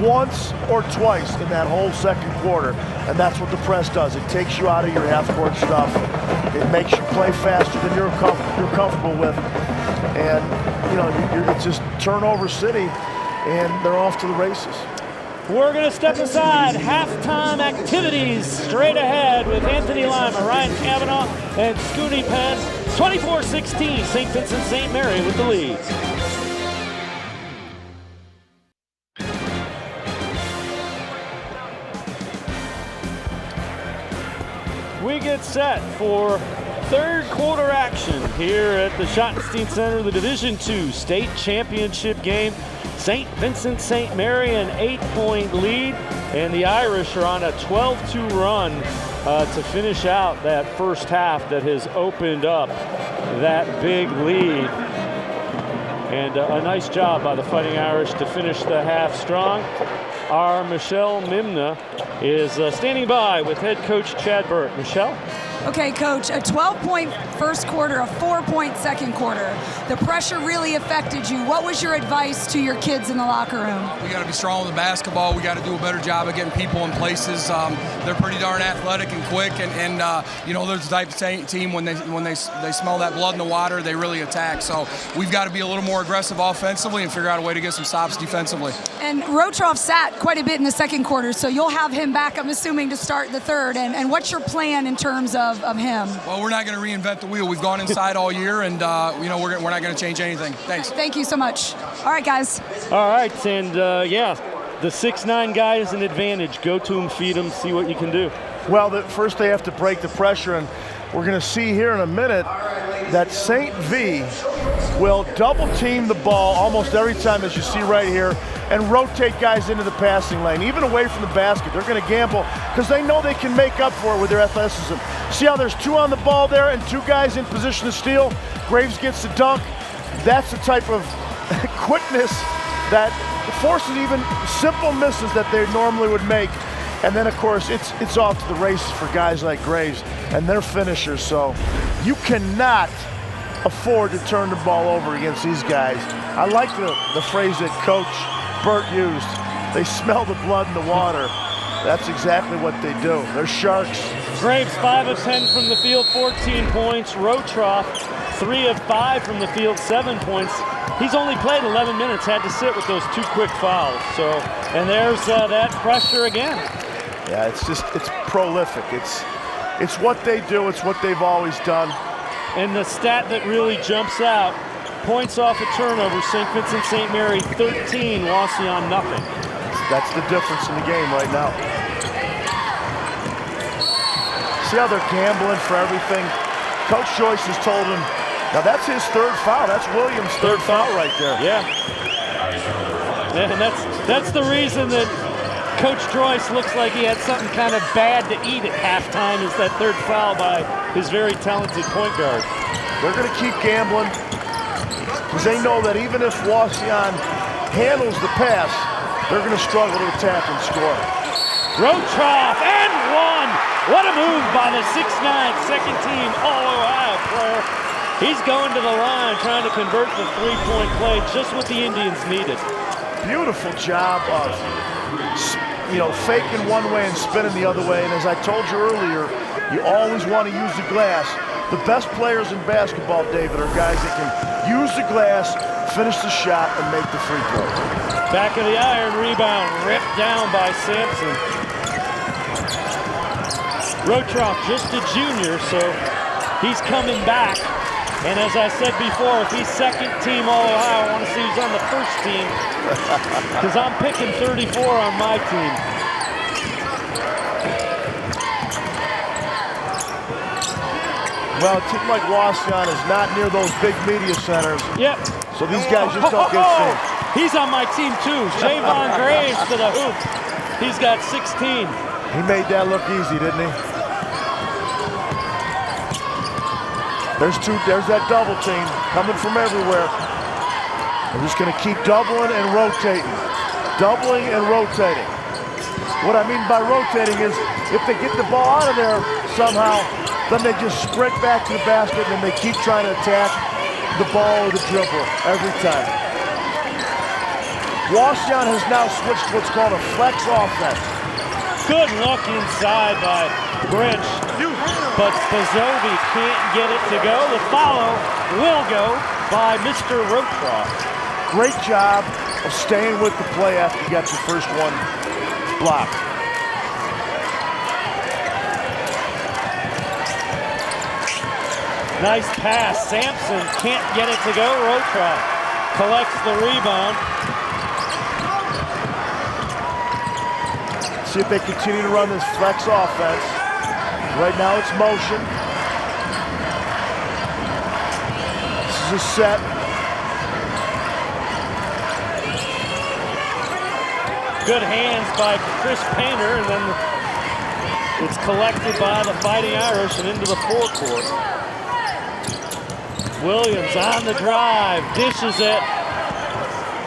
once or twice in that whole second quarter, and that's what the press does. It takes you out of your half-court stuff. It makes you play faster than you're comfortable with, and it's just turnover city, and they're off to the races. We're going to step aside. Halftime activities straight ahead with Anthony Lima, Ryan Kavanaugh, and Scooty Penn. 24-16, St. Vincent St. Mary with the lead. We get set for third quarter action here at the Schottenstein Center, the Division II State Championship game. St. Vincent St. Mary an 8-point lead, and the Irish are on a 12-2 run to finish out that first half that has opened up that big lead. And a nice job by the Fighting Irish to finish the half strong. Our Michelle Mimna is standing by with head coach Chad Burke. Michelle? Okay, Coach, a 12-point first quarter, a 4-point second quarter. The pressure really affected you. What was your advice to your kids in the locker room? We got to be strong with the basketball. We got to do a better job of getting people in places. They're pretty darn athletic and quick, and they're the type of team when they smell that blood in the water, they really attack. So we've got to be a little more aggressive offensively and figure out a way to get some stops defensively. And Rotrop sat quite a bit in the second quarter, so you'll have him back, I'm assuming, to start the third. And what's your plan in terms of him? Well, we're not going to reinvent the wheel. We've gone inside all year, and we're not going to change anything. Thanks. Thank you so much. All right, guys. All right, and the 6'9" guy is an advantage. Go to him, feed him, see what you can do. Well, first they have to break the pressure, and we're going to see here in a minute that St. V will double team the ball almost every time, as you see right here. and rotate guys into the passing lane, even away from the basket. They're going to gamble because they know they can make up for it with their athleticism. See how there's 2 on the ball there and 2 guys in position to steal? Graves gets the dunk. That's the type of quickness that forces even simple misses that they normally would make. And then, of course, it's off to the races for guys like Graves and their finishers. So you cannot afford to turn the ball over against these guys. I like the phrase that Coach Burt used. They smell the blood in the water. That's exactly what they do. They're sharks. Graves 5 of 10 from the field, 14 points. Rotroff 3 of 5 from the field, 7 points. He's only played 11 minutes, had to sit with those 2 quick fouls. So, and there's that pressure again. Yeah, it's prolific. It's what they do. It's what they've always done. And the stat that really jumps out, points off a turnover, St. Vincent St. Mary 13, Wauseon nothing. That's the difference in the game right now. See how they're gambling for everything? Coach Joyce has told him, now that's his 3rd foul. That's Williams' 3rd foul right there. Yeah. And that's the reason that Coach Joyce looks like he had something kind of bad to eat at halftime, is that 3rd foul by his very talented point guard. They're going to keep gambling because they know that even if Wauseon handles the pass, they're going to struggle to attack and score. Rotroff and 1. What a move by the 6'9", second-team All-Ohio player. He's going to the line trying to convert the 3-point play, just what the Indians needed. Beautiful job of, faking one way and spinning the other way. And as I told you earlier, you always want to use the glass. The best players in basketball, David, are guys that can use the glass, finish the shot, and make the free throw. Back of the iron, rebound, ripped down by Sampson. Rotroff, just a junior, so he's coming back. And as I said before, if he's second-team All-Ohio, I want to see who's on the first team, because I'm picking 34 on my team. Well, a team like Wauseon is not near those big media centers. Yep. So these guys just don't get seen. He's on my team too. Javon Graves to the hoop. He's got 16. He made that look easy, didn't he? There's that double team coming from everywhere. They're just going to keep doubling and rotating. Doubling and rotating. What I mean by rotating is if they get the ball out of there somehow, then they just sprint back to the basket and then they keep trying to attack the ball or the dribble every time. Wauseon has now switched to what's called a flex offense. Good look inside by Brinch, but Spazovi can't get it to go. The follow will go by Mr. Rotroff. Great job of staying with the play after you got your first one blocked. Nice pass. Sampson can't get it to go. Rotroff collects the rebound. See if they continue to run this flex offense. Right now it's motion. This is a set. Good hands by Chris Painter, and then it's collected by the Fighting Irish and into the forecourt. Williams on the drive, dishes it,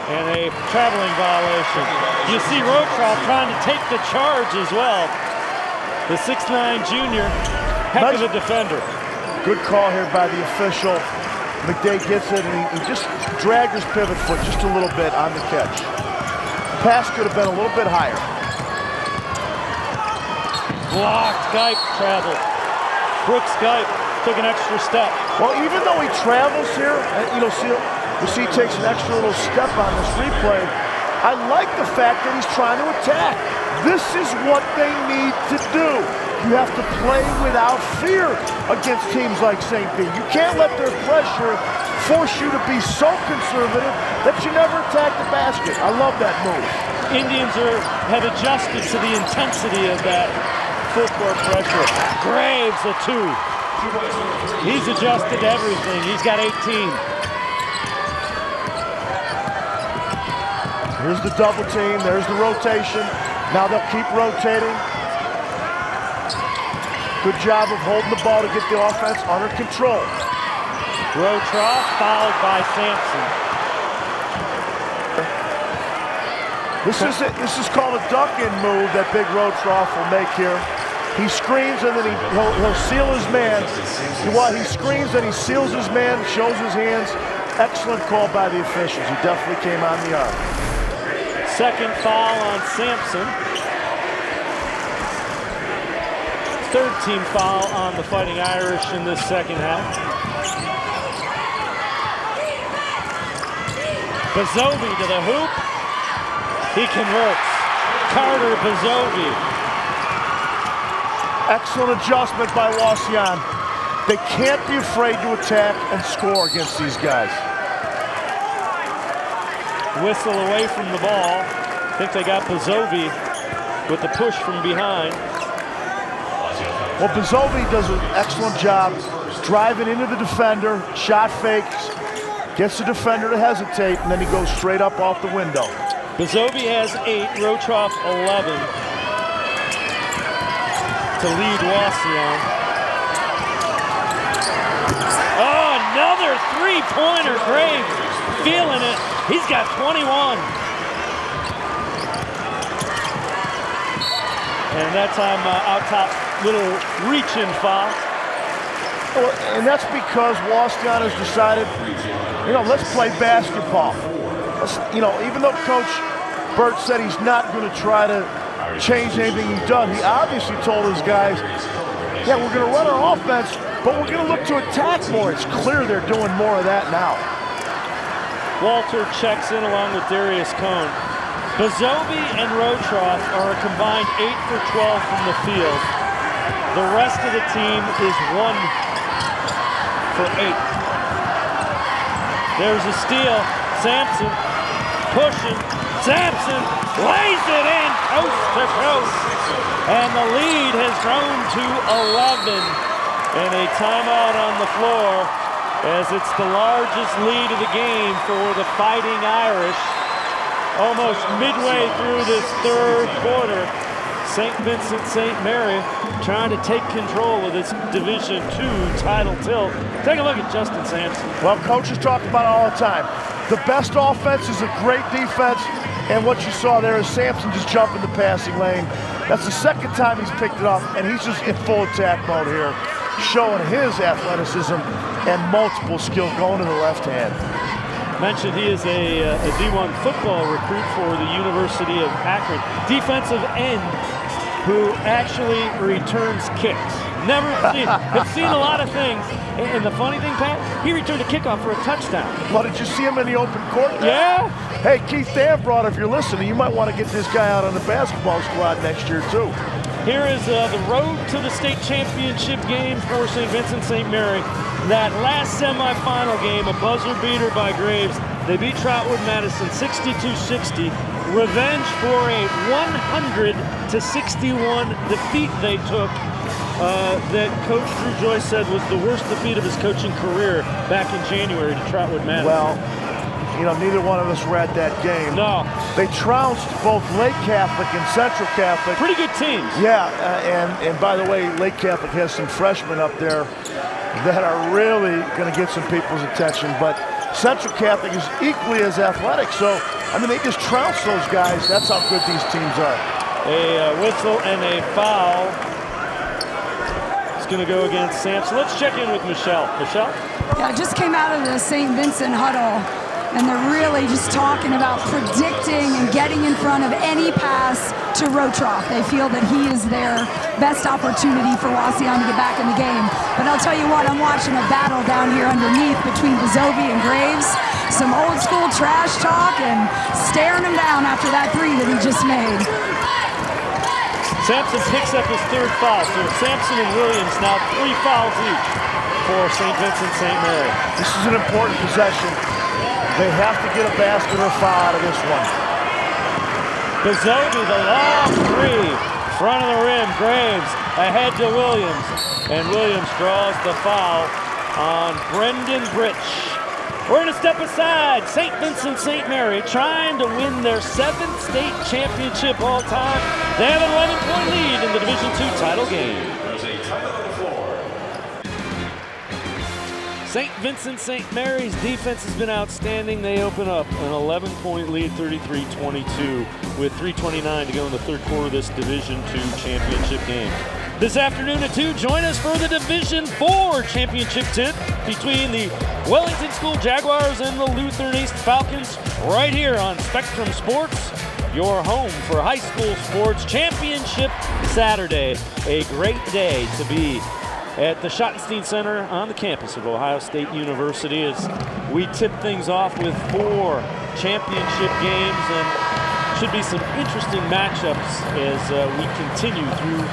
and a traveling violation. You see Rotroff trying to take the charge as well. The 6'9" junior, heck of a defender. Good call here by the official. McDay gets it, and he just dragged his pivot foot just a little bit on the catch. Pass could have been a little bit higher. Blocked, Geip traveled. Brooks Geip took an extra step. Well, even though he travels here, you see he takes an extra little step on this replay. I like the fact that he's trying to attack. This is what they need to do. You have to play without fear against teams like St. B. You can't let their pressure force you to be so conservative that you never attack the basket. I love that move. Indians have adjusted to the intensity of that full court pressure. Graves a 2. He's adjusted to everything. He's got 18. Here's the double team. There's the rotation. Now they'll keep rotating. Good job of holding the ball to get the offense under control. Rotroff fouled by Sampson. This is called a duck-in move that Big Rotroff will make here. He screens and then he'll seal his man. He screens and he seals his man, shows his hands. Excellent call by the officials. He definitely came on the arm. Second foul on Sampson. Third team foul on the Fighting Irish in this second half. Bazovi to the hoop. He converts. Carter Bazovi. Excellent adjustment by Wauseon. They can't be afraid to attack and score against these guys. Whistle away from the ball. I think they got Bazovi with the push from behind. Well, Bazovi does an excellent job driving into the defender, shot fakes, gets the defender to hesitate, and then he goes straight up off the window. Bazovi has 8, Rotroff 11 to lead Wauseon. Oh, another three-pointer. Graves feeling it. He's got 21. And that time out top, little reach-in foul. Well, and that's because Wauseon has decided, let's play basketball. Even though Coach Burt said he's not going to try to change anything he's done, he obviously told his guys, yeah, we're going to run our offense, but we're going to look to attack more. It's clear they're doing more of that now. Walter checks in along with Darius Cohn. Bazovi and Rotroff are a combined 8 for 12 from the field. The rest of the team is 1 for 8. There's a steal. Sampson pushing. Sampson lays it in coast to coast. And the lead has grown to 11. And a timeout on the floor as it's the largest lead of the game for the Fighting Irish. Almost midway through this third quarter, St. Vincent St. Mary trying to take control of this Division II title tilt. Take a look at Justin Sampson. Well, coaches talk about it all the time. The best offense is a great defense, and what you saw there is Sampson just jumping the passing lane. That's the second time he's picked it up, and he's just in full attack mode here, showing his athleticism and multiple skills going to the left hand. Mentioned he is a D1 football recruit for the University of Akron. Defensive end who actually returns kicks. Have seen a lot of things. And the funny thing, Pat, he returned a kickoff for a touchdown. Well, did you see him in the open court there? Yeah. Hey, Keith Danbrod, if you're listening, you might want to get this guy out on the basketball squad next year, too. Here is the road to the state championship game for St. Vincent St. Mary. That last semifinal game, a buzzer beater by Graves. They beat Trotwood Madison 62-60. Revenge for a 100-61 defeat they took. That Coach Drew Joyce said was the worst defeat of his coaching career back in January to Trotwood Madison. Well, neither one of us were at that game. No. They trounced both Lake Catholic and Central Catholic. Pretty good teams. Yeah, and by the way, Lake Catholic has some freshmen up there that are really going to get some people's attention. But Central Catholic is equally as athletic. So, they just trounced those guys. That's how good these teams are. A whistle and a foul. It's going to go against Sampson. Let's check in with Michelle. Michelle? Yeah, I just came out of the St. Vincent huddle, and they're really just talking about predicting and getting in front of any pass to Rotroff. They feel that he is their best opportunity for Wauseon to get back in the game. But I'll tell you what, I'm watching a battle down here underneath between Bazovi and Graves. Some old school trash talk and staring him down after that three that he just made. Sampson picks up his third foul. So Sampson and Williams now 3 fouls each for St. Vincent St. Mary. This is an important possession. They have to get a basket or foul out of this one. Bazovi, the long three, front of the rim. Graves ahead to Williams. And Williams draws the foul on Brendan Britch. We're going to step aside. St. Vincent St. Mary trying to win their 7th state championship all time. They have an 11-point lead in the Division II title game. St. Vincent St. Mary's defense has been outstanding. They open up an 11-point lead, 33-22, with 3:29 to go in the third quarter of this Division II championship game. This afternoon at 2, join us for the Division IV championship tip between the Wellington School Jaguars and the Lutheran East Falcons right here on Spectrum Sports, your home for high school sports championship Saturday. A great day to be at the Schottenstein Center on the campus of Ohio State University as we tip things off with 4 championship games, and should be some interesting matchups as we continue through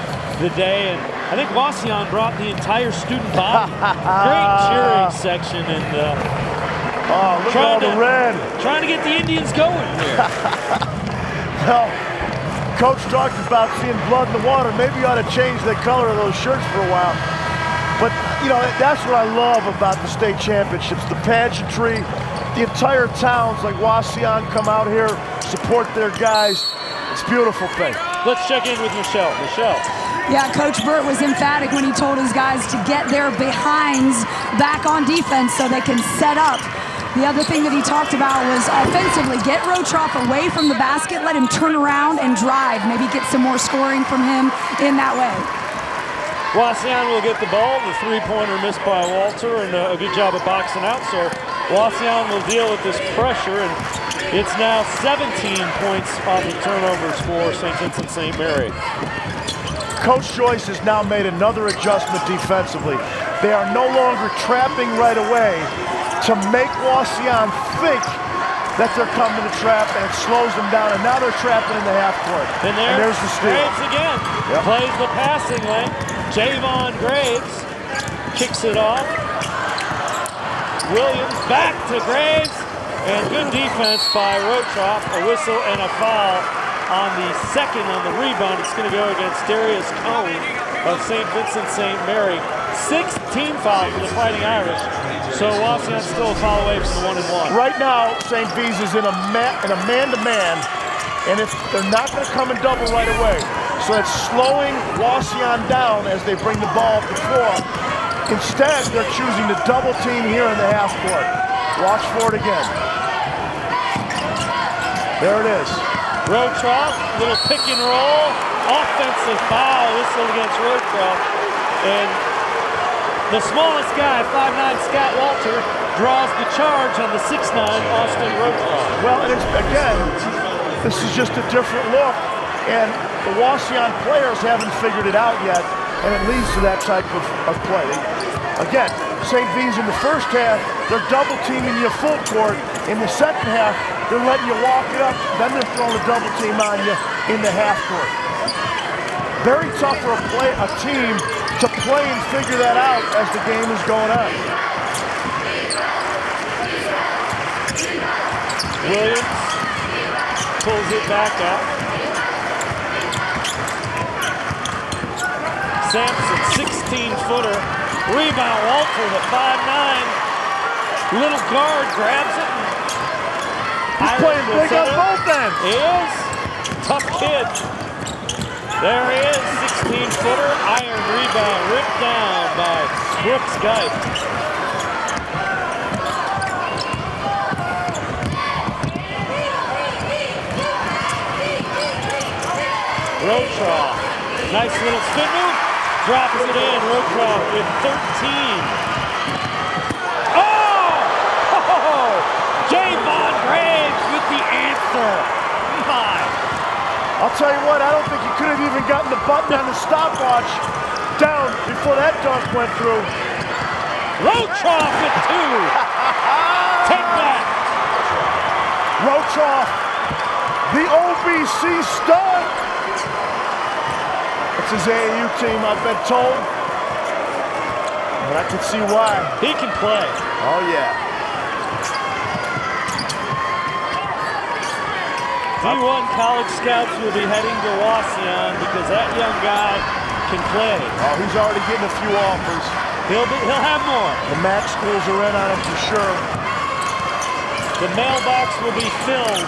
the day. And I think Wauseon brought the entire student body. Great cheering section, and look at all the red. Trying to get the Indians going here. Well, Coach talked about seeing blood in the water. Maybe you ought to change the color of those shirts for a while. But, you know, that's what I love about the state championships, the pageantry. The entire towns like Wauseon come out here, support their guys. It's a beautiful thing. Let's check in with Michelle. Michelle. Yeah, Coach Burt was emphatic when he told his guys to get their behinds back on defense so they can set up. The other thing that he talked about was offensively, get Rotroff away from the basket, let him turn around and drive, maybe get some more scoring from him in that way. Wauseon will get the ball. The three-pointer missed by Walter, and a good job of boxing out. So Wauseon will deal with this pressure, and it's now 17 points off the turnovers for St. Vincent St. Mary. Coach Joyce has now made another adjustment defensively. They are no longer trapping right away to make Wauseon think that they're coming to trap, and it slows them down, and now they're trapping in the half court. And there's the steal. Graves again. Yep. Plays the passing lane. Javon Graves kicks it off. Williams back to Graves, and good defense by Rotroff. A whistle and a foul on the second on the rebound. It's going to go against Darius Cohn of St. Vincent St. Mary. 16 fouls for the Fighting Irish. So Wauseon's still a foul away from the 1-and-1. Right now, St. V's is in a man-to-man, and if they're not going to come and double right away. So it's slowing Wauseon down as they bring the ball up the floor. Instead, they're choosing to double team here in the half court. Watch for it again. There it is. Rotroff, little pick and roll, offensive foul, whistle against Rotroff. And the smallest guy, 5'9" Scott Walter, draws the charge on the 6'9" Austin Rotroff. Well, and it's, again, this is just a different look, and the Wauseon players haven't figured it out yet, and it leads to that type of play. Again, St. V's in the first half, they're double teaming you full court. In the second half, they're letting you walk it up, then they're throwing a double team on you in the half court. Very tough for a team to play and figure that out as the game is going on. Williams pulls it back up. Sampson, 16-footer. Rebound, Walter, the 5'9". Little guard grabs it. He's playing big on both ends. He is. Tough kid. There he is, 16-footer. Iron rebound, ripped down by Brooks Geip. Rotroff, nice little spin move, drops it in. Rotroff with 13. Oh! Javon Graves with the answer. My. I'll tell you what, I don't think he could have even gotten the button on the stopwatch down before that dunk went through. Rotroff with 2. Take that. Rotroff, the OBC stud. It's his AAU team, I've been told. And I can see why. He can play. Oh, yeah. D1 college scouts will be heading to Wauseon because that young guy can play. Oh, he's already getting a few offers. He'll have more. The MAC schools are in on him for sure. the mailbox will be filled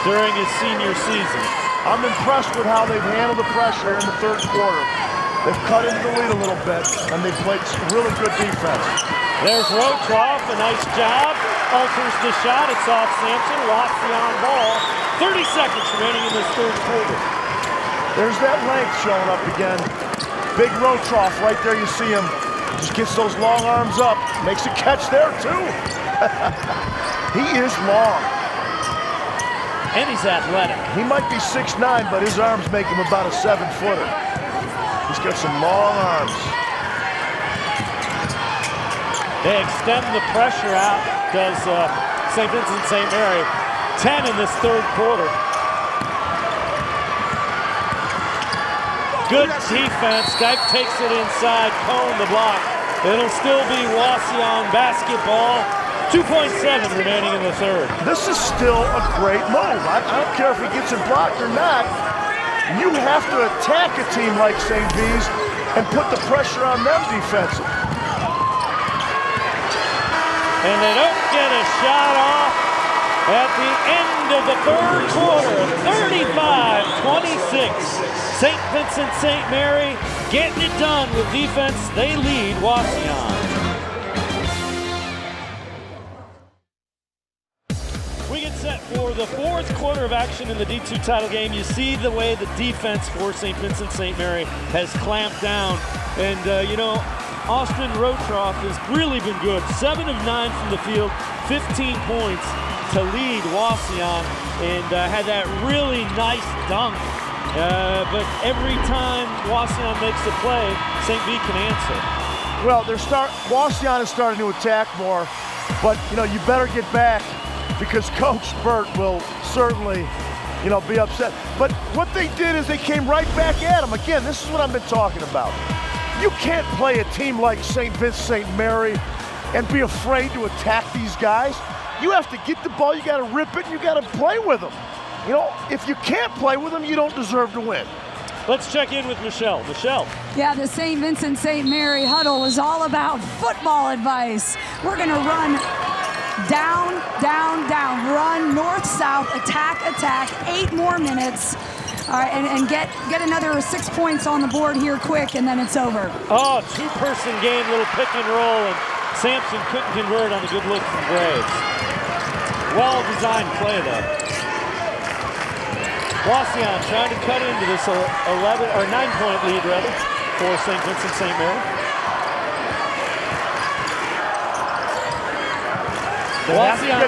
during his senior season. I'm impressed with how they've handled the pressure in the third quarter. They've cut into the lead a little bit, and they've played really good defense. There's Rotroff, a nice job. Alters the shot, it's off Sampson, lost the on ball. 30 seconds remaining in this third quarter. There's that length showing up again. Big Rotroff right there, you see him. Just gets those long arms up. Makes a catch there, too. He is long. And he's athletic. He might be 6'9", but his arms make him about a 7-footer. He's got some long arms. They extend the pressure out, does St. Vincent St. Mary. 10 in this third quarter. Good defense. Geip takes it inside. Cone the block. It'll still be Wauseon basketball. 2.7 remaining in the third. This is still a great move. I don't care if he gets it blocked or not. You have to attack a team like St. V's and put the pressure on them defensively. And they don't get a shot off at the end of the third quarter. 35-26. St. Vincent St. Mary getting it done with defense. They lead Wauseon. We get set for the fourth quarter of action in the D2 title game. You see the way the defense for St. Vincent St. Mary has clamped down. And, Austin Rotroff has really been good. 7 of 9 from the field, 15 points to lead Wauseon, and had that really nice dunk. But every time Wauseon makes a play, St. V can answer. Well, Wauseon is starting to attack more, but you better get back because Coach Burt will certainly, be upset. But what they did is they came right back at him. Again, this is what I've been talking about. You can't play a team like St. Vincent St. Mary and be afraid to attack these guys. You have to get the ball, you got to rip it, and you got to play with them. If you can't play with them, you don't deserve to win. Let's check in with Michelle. Michelle. Yeah, the St. Vincent St. Mary huddle is all about football advice. We're going to run down, down, down, run north, south, attack, attack, 8 more minutes. All right, and get another 6 points on the board here quick, and then it's over. Oh, 2-person game, little pick and roll, and Sampson couldn't convert on a good look from Graves. Well-designed play, though. Wauseon trying to cut into this 9-point lead, rather, for St. Vincent St. Mary. Wauseon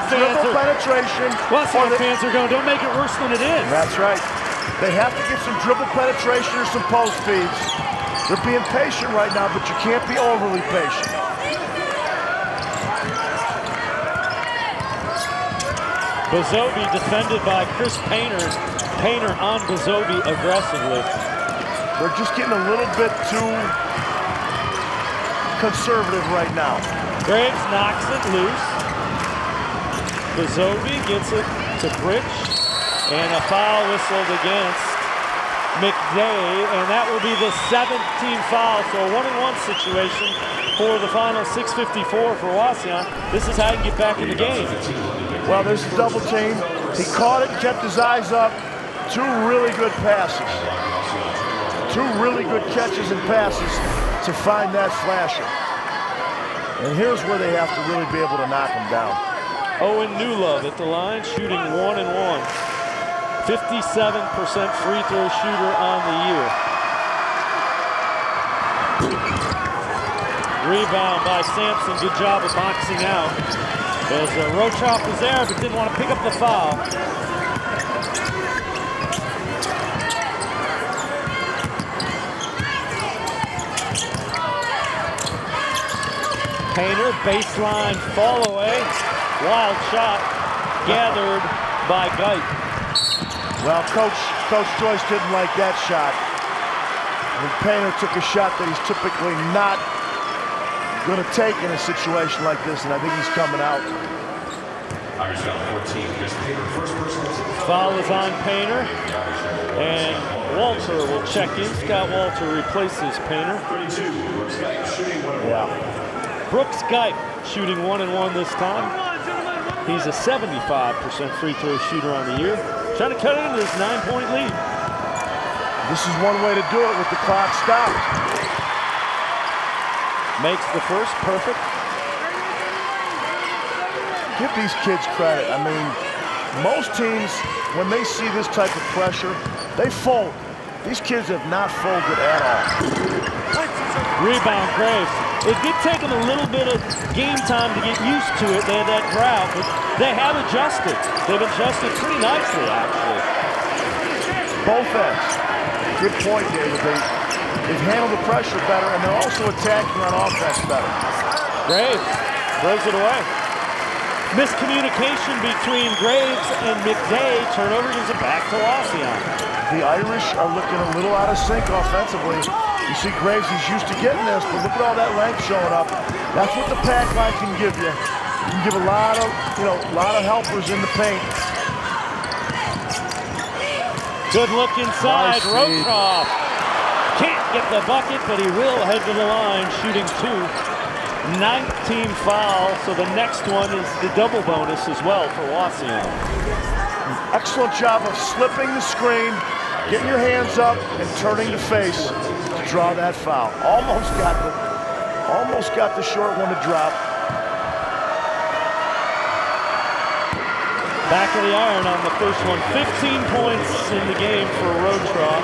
fans are going, don't make it worse than it is. That's right. They have to get some dribble penetration or some post feeds. They're being patient right now, but you can't be overly patient. Bozobi defended by Chris Painter. Painter on Bozobi aggressively. They're just getting a little bit too conservative right now. Graves knocks it loose. Bozobi gets it to Bridge. And a foul whistled against McDay, and that will be the 7th team foul. So a 1-and-1 situation for the final 6:54 for Wauseon. This is how you get back in the game. Well, there's a double team. He caught it, kept his eyes up. 2 really good passes. 2 really good catches and passes to find that flasher. And here's where they have to really be able to knock him down. Owen Newlove at the line, shooting 1-and-1. 57% free throw shooter on the year. Rebound by Sampson. Good job of boxing out. As Rochoff was there, but didn't want to pick up the foul. Painter, baseline fall away. Wild shot gathered by Geip. Well, Coach Joyce didn't like that shot. And Painter took a shot that he's typically not going to take in a situation like this, and I think he's coming out. Foul is on Painter, and Walter will check in. Scott Walter replaces Painter. Yeah. Brooks Geip shooting 1-and-1 this time. He's a 75% free throw shooter on the year. Trying to cut into this 9-point lead. This is one way to do it with the clock stopped. Makes the first perfect. Give these kids credit. I mean, most teams, when they see this type of pressure, they fold. These kids have not folded at all. Rebound, Graves. It did take them a little bit of game time to get used to it. They had that drought, but they have adjusted. They've adjusted pretty nicely, actually. Both ends. Good point, David. They've handled the pressure better, and they're also attacking on offense better. Graves throws it away. Miscommunication between Graves and McDay. Turnover gives it back to Wasion. The Irish are looking a little out of sync offensively. You see Graves, he's used to getting this, but look at all that length showing up. That's what the pack line can give you. You can give a lot of helpers in the paint. Good look inside. Nice Rotroff can't get the bucket, but he will head to the line, shooting 2. 19 fouls, so the next one is the double bonus as well for Wasion. Excellent job of slipping the screen, getting your hands up, and turning the face to draw that foul. Almost got the short one to drop. Back of the iron on the first one. 15 points in the game for Rotroff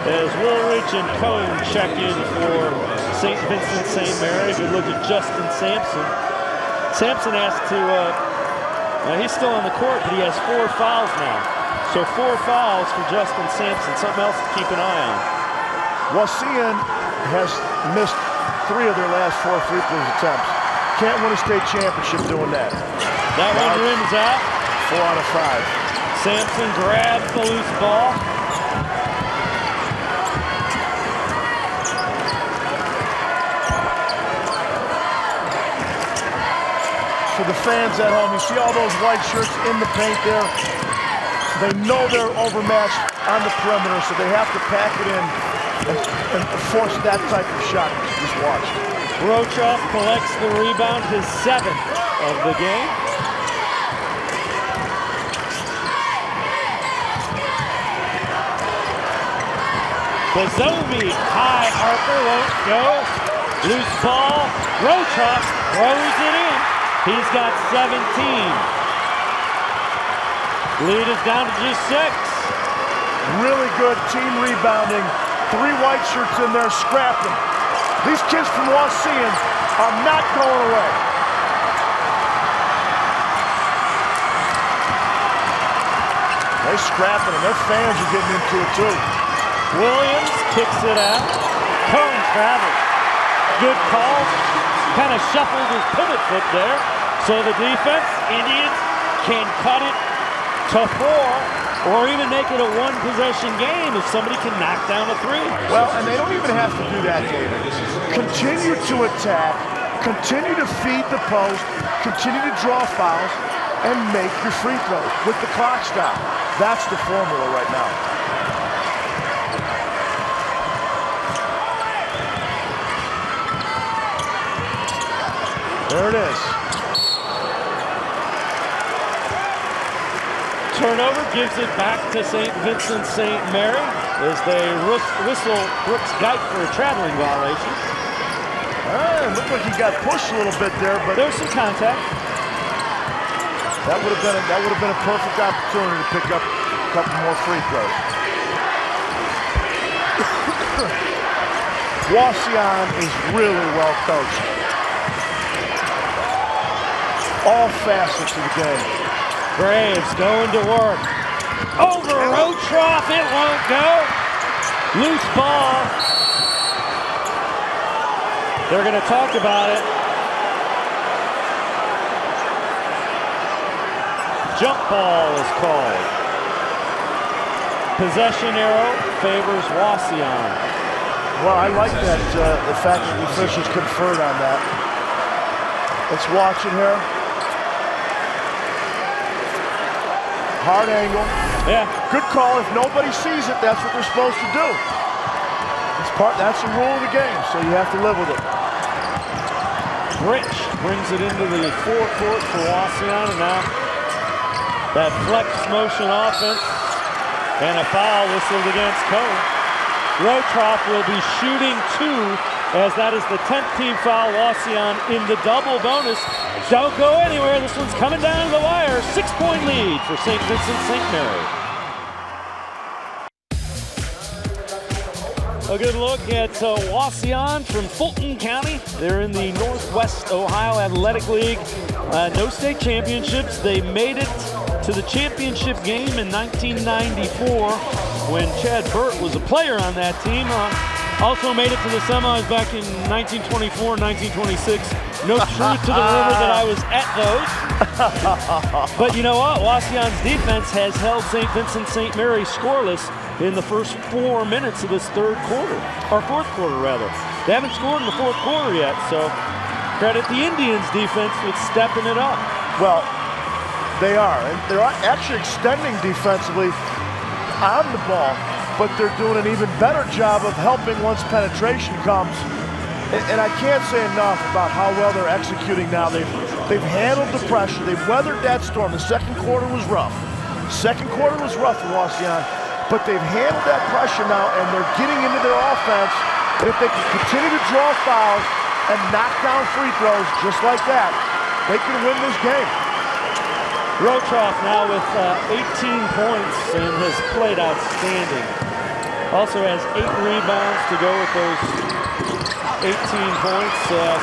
as Woolridge and Cohen check in for St. Vincent St. Mary. Good look at Justin Sampson. Sampson has to, he's still on the court, but he has 4 fouls now. So 4 fouls for Justin Sampson, something else to keep an eye on. Wasion has missed 3 of their last 4 free throw attempts. Can't win a state championship doing that. That one rims out. 4 out of 5. Sampson grabs the loose ball. For the fans at home, you see all those white shirts in the paint there. They know they're overmatched on the perimeter, so they have to pack it in and force that type of shot that you just watched. Rotroff collects the rebound, his 7th of the game. Bazovi, high Harper, won't go. Loose ball, Rotroff throws it in. He's got 17. Lead is down to just 6. Really good team rebounding. 3 white shirts in there scrapping. These kids from Wasion are not going away. They're scrapping and their fans are getting into it too. Williams kicks it out. Cone travels. Good call. Kind of shuffled his pivot foot there. So the defense, Indians, can cut it to 4 or even make it a 1-possession game if somebody can knock down a 3. Well, and they don't even have to do that, David. Continue to attack, continue to feed the post, continue to draw fouls, and make your free throws with the clock stop. That's the formula right now. There it is. Turnover gives it back to St. Vincent St. Mary as they whistle Brooks Geit for a traveling violation. It looked like he got pushed a little bit there, but there's some contact. That would have been a perfect opportunity to pick up a couple more free throws. Wasion is really well coached. All facets of the game. Graves going to work. Over Rotroff, it won't go. Loose ball. They're going to talk about it. Jump ball is called. Possession arrow favors Wasion. Well, I like that, the fact that the officials conferred on that. Let's watch it here. Hard angle. Yeah. Good call. If nobody sees it, that's what they're supposed to do. That's the rule of the game, so you have to live with it. Rich brings it into the forecourt for Wauseon, and now that flex motion offense and a foul whistled against Cohen. Rotroff will be shooting 2, as that is the 10th team foul. Wauseon in the double bonus. Don't go anywhere. This one's coming down to the wire. 6-point lead for St. Vincent St. Mary. A good look at Wauseon from Fulton County. They're in the Northwest Ohio Athletic League. No state championships. They made it to the championship game in 1994 when Chad Burt was a player on that team. Also made it to the semis back in 1924, 1926. No truth to the rumor that I was at those. But you know what? Wauseon's defense has held St. Vincent St. Mary scoreless in the first 4 minutes of this third quarter, or fourth quarter rather. They haven't scored in the fourth quarter yet, so credit the Indians defense with stepping it up. Well, they are, and they're actually extending defensively on the ball, but they're doing an even better job of helping once penetration comes. And I can't say enough about how well they're executing now. They've handled the pressure. They've weathered that storm. The second quarter was rough. Second quarter was rough for Wauseon, but they've handled that pressure now, and they're getting into their offense. And if they can continue to draw fouls and knock down free throws just like that, they can win this game. Rotroff now with 18 points and has played outstanding. Also has 8 rebounds to go with those 18 points.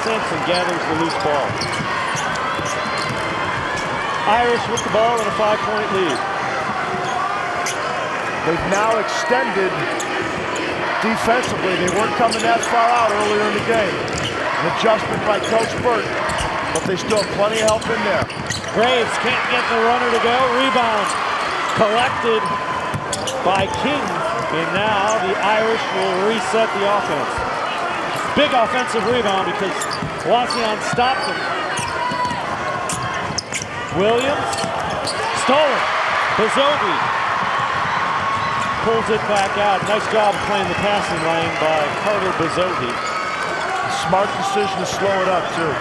Sampson gathers the loose ball. Irish with the ball and a 5-point lead. They've now extended defensively. They weren't coming that far out earlier in the game. An adjustment by Coach Burt, but they still have plenty of help in there. Graves can't get the runner to go. Rebound collected by King, and now the Irish will reset the offense. Big offensive rebound because Wauseon stopped him. Williams, stolen. Bizzovi pulls it back out. Nice job of playing the passing lane by Carter Bizzovi. Smart decision to slow it up, too.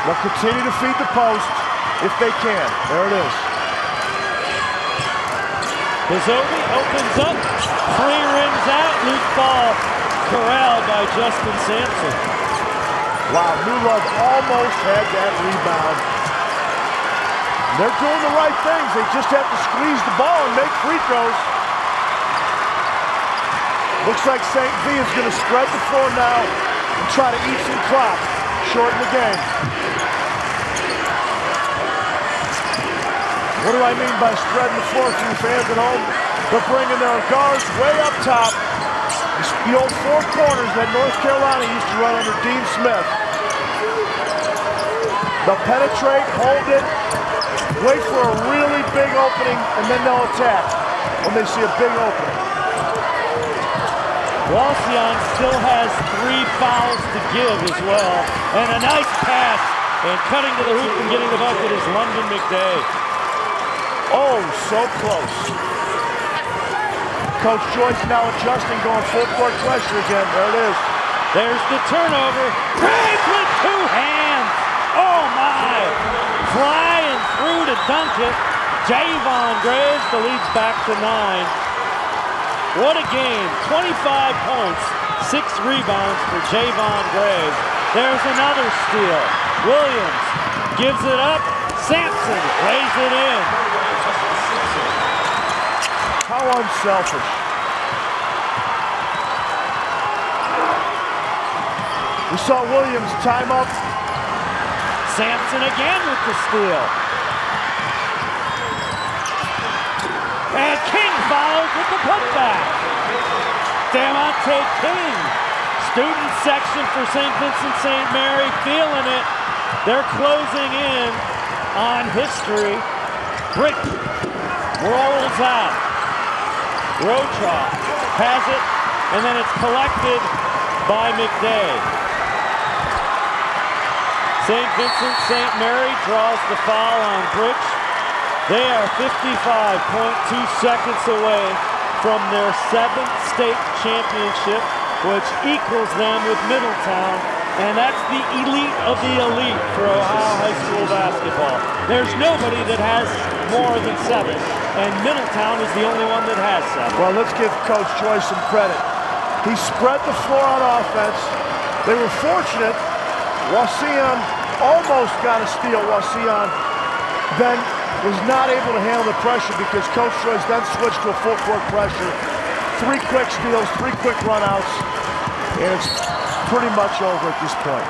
They'll continue to feed the post if they can. There it is. Bizzovi opens up. 3 rims out. Loose ball corralled by Justin Sampson. Wow, New Love almost had that rebound. They're doing the right things. They just have to squeeze the ball and make free throws. Looks like St. V is going to spread the floor now and try to eat some clock, shorten the game. What do I mean by spreading the floor for you fans at home? They're bringing their guards way up top. The old 4 corners that North Carolina used to run under Dean Smith. They'll penetrate, hold it, wait for a really big opening, and then they'll attack when they see a big opening. Wauseon still has 3 fouls to give as well. And a nice pass. And cutting to the hoop and getting the bucket is London McDay. Oh, so close. Coach Joyce now adjusting, going full court pressure again. There it is. There's the turnover. Graves with 2 hands. Oh my. Flying through to dunk it. Javon Graves, the lead's back to 9. What a game. 25 points, 6 rebounds for Javon Graves. There's another steal. Williams gives it up. Sampson lays it in. How unselfish. We saw Williams time up. Sampson again with the steal. And King follows with the putback. Demonte King. Student section for St. Vincent St. Mary feeling it. They're closing in on history. Brick rolls out. Rotroff has it, and then it's collected by McDay. St. Vincent St. Mary draws the foul on Brick. They are 55.2 seconds away from their 7th state championship. which equals them with Middletown, and that's the elite of the elite for Ohio high school basketball. There's nobody that has more than 7, and Middletown is the only one that has 7. Well, let's give Coach Joyce some credit. He spread the floor on offense. They were fortunate. Wauseon almost got a steal. Wauseon then was not able to handle the pressure because Coach Joyce then switched to a full court pressure. 3 quick steals, 3 quick runouts, and it's pretty much over at this point.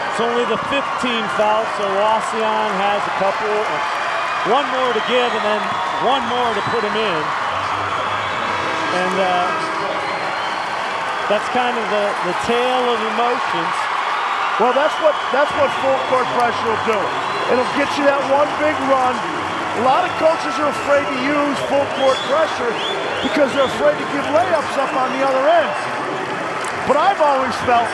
It's only the 15th foul, so Wauseon has a couple, one more to give and then one more to put him in. And that's kind of the tale of emotions. Well, that's what full court pressure will do. It'll get you that one big run. A lot of coaches are afraid to use full court pressure because they're afraid to give layups up on the other end. But I've always felt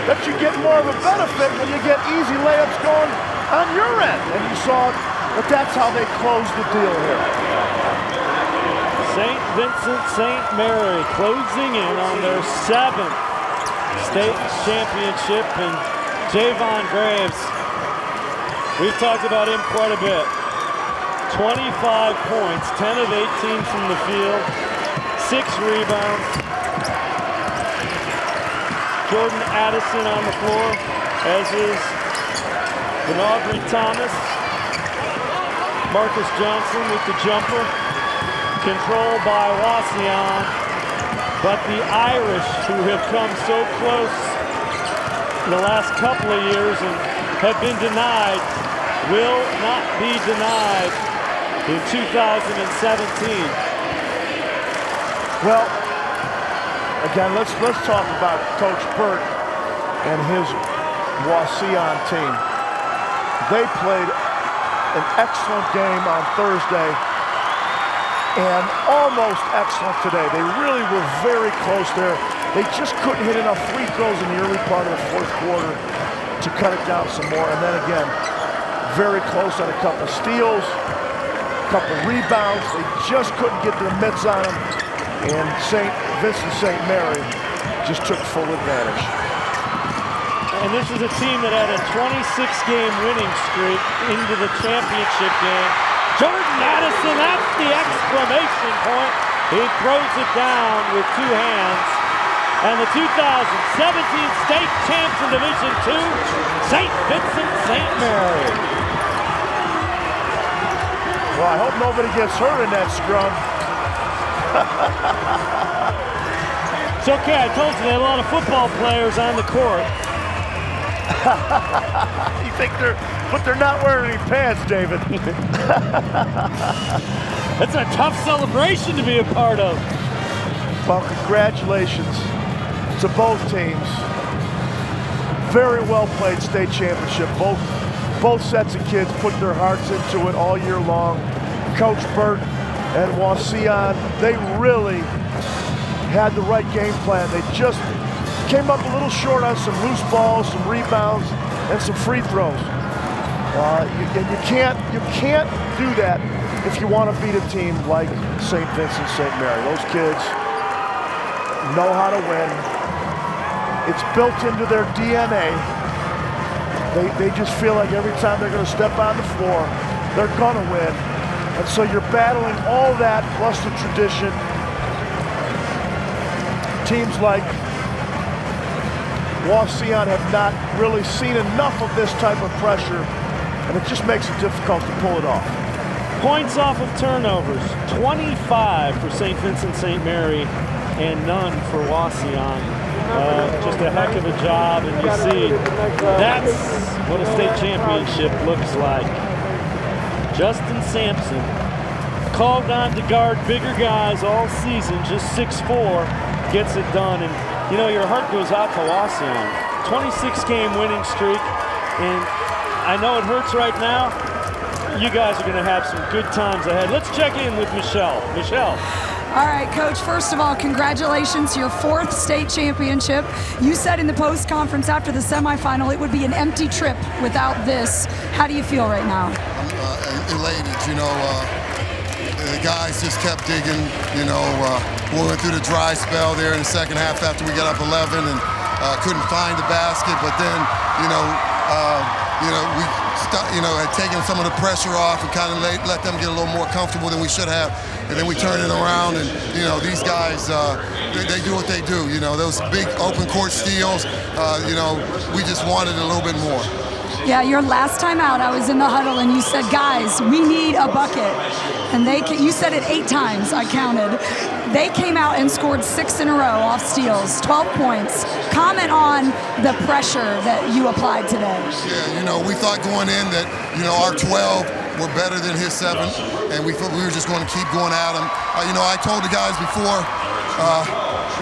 that you get more of a benefit when you get easy layups going on your end. And you saw that that's how they closed the deal here. St. Vincent St. Mary closing in on their 7th state championship, and Javon Graves, we've talked about him quite a bit. 25 points, 10 of 18 from the field, 6 rebounds. Jordan Addison on the floor, as is Aubrey Thomas. Marcus Johnson with the jumper. Controlled by Wauseon, but the Irish, who have come so close in the last couple of years and have been denied, will not be denied in 2017. Well, again, let's talk about Coach Burt and his Wauseon team. They played an excellent game on Thursday and almost excellent today. They really were very close there. They just couldn't hit enough free throws in the early part of the 4th quarter to cut it down some more. And then again, very close on a couple of steals, a couple of rebounds. They just couldn't get their mitts on them. And St. Vincent St. Mary just took full advantage. And this is a team that had a 26-game winning streak into the championship game. Jordan Addison, that's the exclamation point. He throws it down with 2 hands. And the 2017 state champs in Division II, St. Vincent St. Mary. Well, I hope nobody gets hurt in that scrum. It's okay, I told you they had a lot of football players on the court. You think but they're not wearing any pants, David. That's a tough celebration to be a part of. Well, congratulations to both teams. Very well played state championship. Both sets of kids put their hearts into it all year long. Coach Burt and Wauseon, they really had the right game plan. They just came up a little short on some loose balls, some rebounds, and some free throws. You can't do that if you want to beat a team like St. Vincent St. Mary. Those kids know how to win. It's built into their DNA. They just feel like every time they're going to step on the floor, they're going to win. And so you're battling all that plus the tradition. Teams like Wauseon have not really seen enough of this type of pressure, and it just makes it difficult to pull it off. Points off of turnovers, 25 for St. Vincent St. Mary and none for Wauseon. Just a heck of a job, and you see that's what a state championship looks like. Justin Sampson, called on to guard bigger guys all season, just 6'4", gets it done. And you know, your heart goes out to Wauseon. 26-game winning streak, and I know it hurts right now. You guys are going to have some good times ahead. Let's check in with Michelle. Michelle. All right, Coach, first of all, congratulations, your 4th state championship. You said in the post-conference after the semifinal it would be an empty trip without this. How do you feel right now? I'm elated. You know, the guys just kept digging. We went through the dry spell there in the second half after we got up 11 and couldn't find the basket. But then, we had taken some of the pressure off and kind of let them get a little more comfortable than we should have. And then we turned it around, and these guys, they do what they do. Those big open court steals. We just wanted a little bit more. Yeah, your last time out, I was in the huddle, and you said, "Guys, we need a bucket." And you said it 8 times. I counted. They came out and scored 6 in a row off steals, 12 points. Comment on the pressure that you applied today. Yeah, we thought going in that our 12 were better than his 7, and we were just going to keep going at them. I told the guys before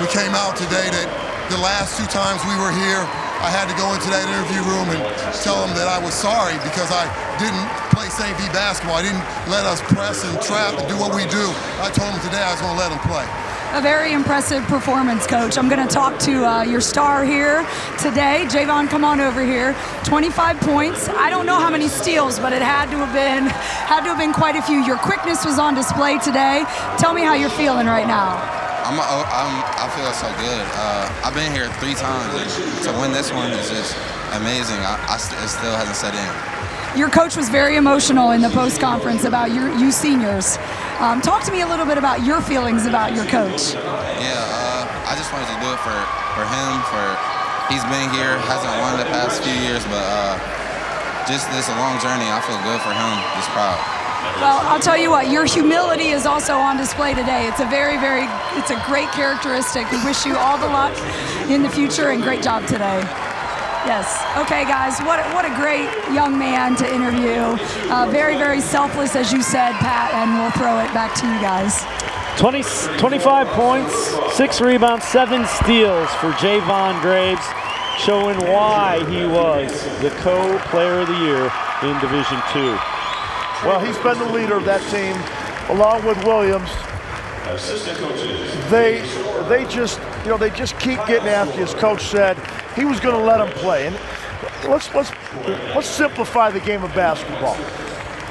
we came out today that the last 2 times we were here, I had to go into that interview room and tell them that I was sorry because I didn't play St. V basketball. I didn't let us press and trap and do what we do. I told them today I was going to let them play. A very impressive performance, Coach. I'm going to talk to your star here today. Javon, come on over here. 25 points. I don't know how many steals, but it had to have been quite a few. Your quickness was on display today. Tell me how you're feeling right now. I feel so good. I've been here 3 times, and to win this one is just amazing. It still hasn't set in. Your coach was very emotional in the post-conference about you seniors. Talk to me a little bit about your feelings about your coach. Yeah, I just wanted to do it for him. He's been here, hasn't won the past few years, but just this a long journey. I feel good for him. Just proud. Well, I'll tell you what, your humility is also on display today. It's it's a great characteristic. We wish you all the luck in the future and great job today. Yes. Okay, guys, what a great young man to interview. Very, very selfless, as you said, Pat, and we'll throw it back to you guys. 25 points, 6 rebounds, 7 steals for Javon Graves, showing why he was the co-player of the year in Division II. Well, he's been the leader of that team, along with Williams. They just keep getting after you. As Coach said, he was going to let them play. And let's simplify the game of basketball.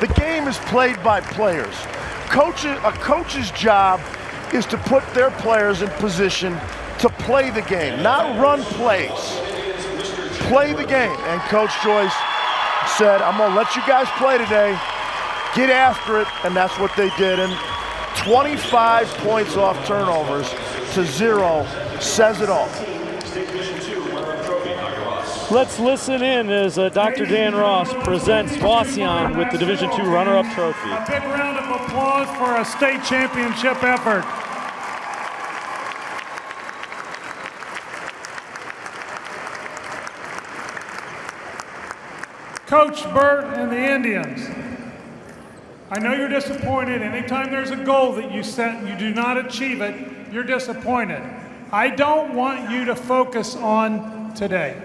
The game is played by players. A coach's job is to put their players in position to play the game, not run plays. Play the game. And Coach Joyce said, "I'm going to let you guys play today. Get after it," and that's what they did. And 25 points off turnovers to 0 says it all. Let's listen in as Dr. Dan Ross presents Wauseon with the Division II runner-up trophy. A big round of applause for a state championship effort. Coach Burt and the Indians, I know you're disappointed. Anytime there's a goal that you set and you do not achieve it, you're disappointed. I don't want you to focus on today.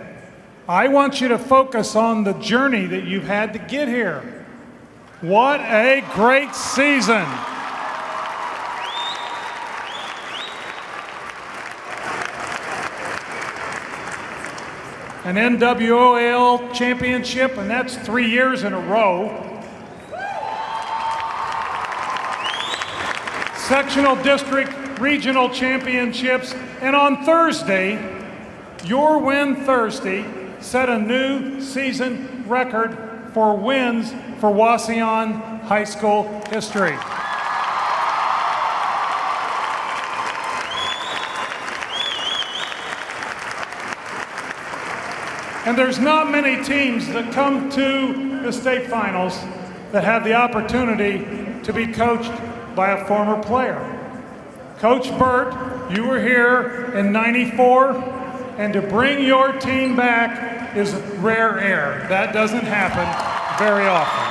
I want you to focus on the journey that you've had to get here. What a great season. An NWOAL championship, and that's 3 years in a row. Sectional district regional championships, and on Thursday, your win Thursday set a new season record for wins for Wauseon High School history. And there's not many teams that come to the state finals that have the opportunity to be coached by a former player. Coach Burt, you were here in '94, and to bring your team back is rare air. That doesn't happen very often.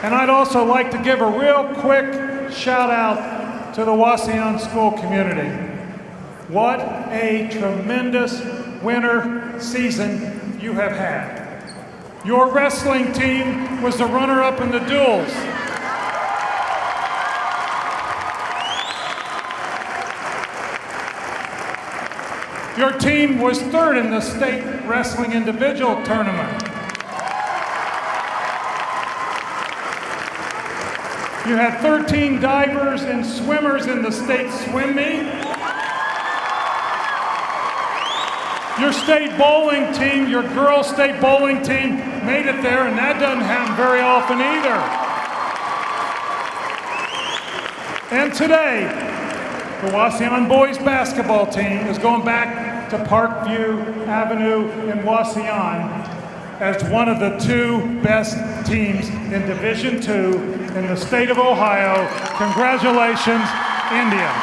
And I'd also like to give a real quick shout out to the Wauseon school community. What a tremendous winter season you have had. Your wrestling team was the runner-up in the duels. Your team was third in the state wrestling individual tournament. You had 13 divers and swimmers in the state swim meet. Your state bowling team, your girls' state bowling team, made it there, and that doesn't happen very often either. And today, the Wauseon boys basketball team is going back to Parkview Avenue in Wauseon as one of the 2 best teams in Division II in the state of Ohio. Congratulations, Indians.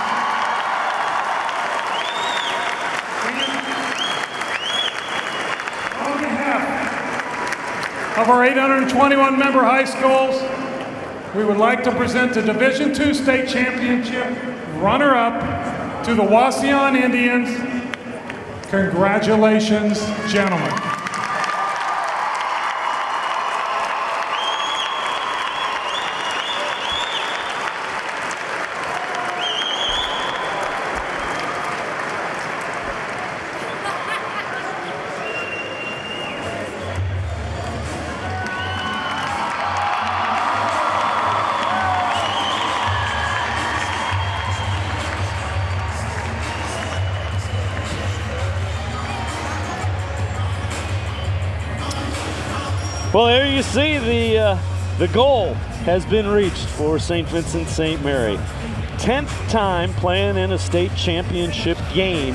On behalf of our 821 member high schools, we would like to present the Division II state championship runner-up to the Wauseon Indians. Congratulations, gentlemen. Well, there you see the goal has been reached for St. Vincent St. Mary. 10th time playing in a state championship game,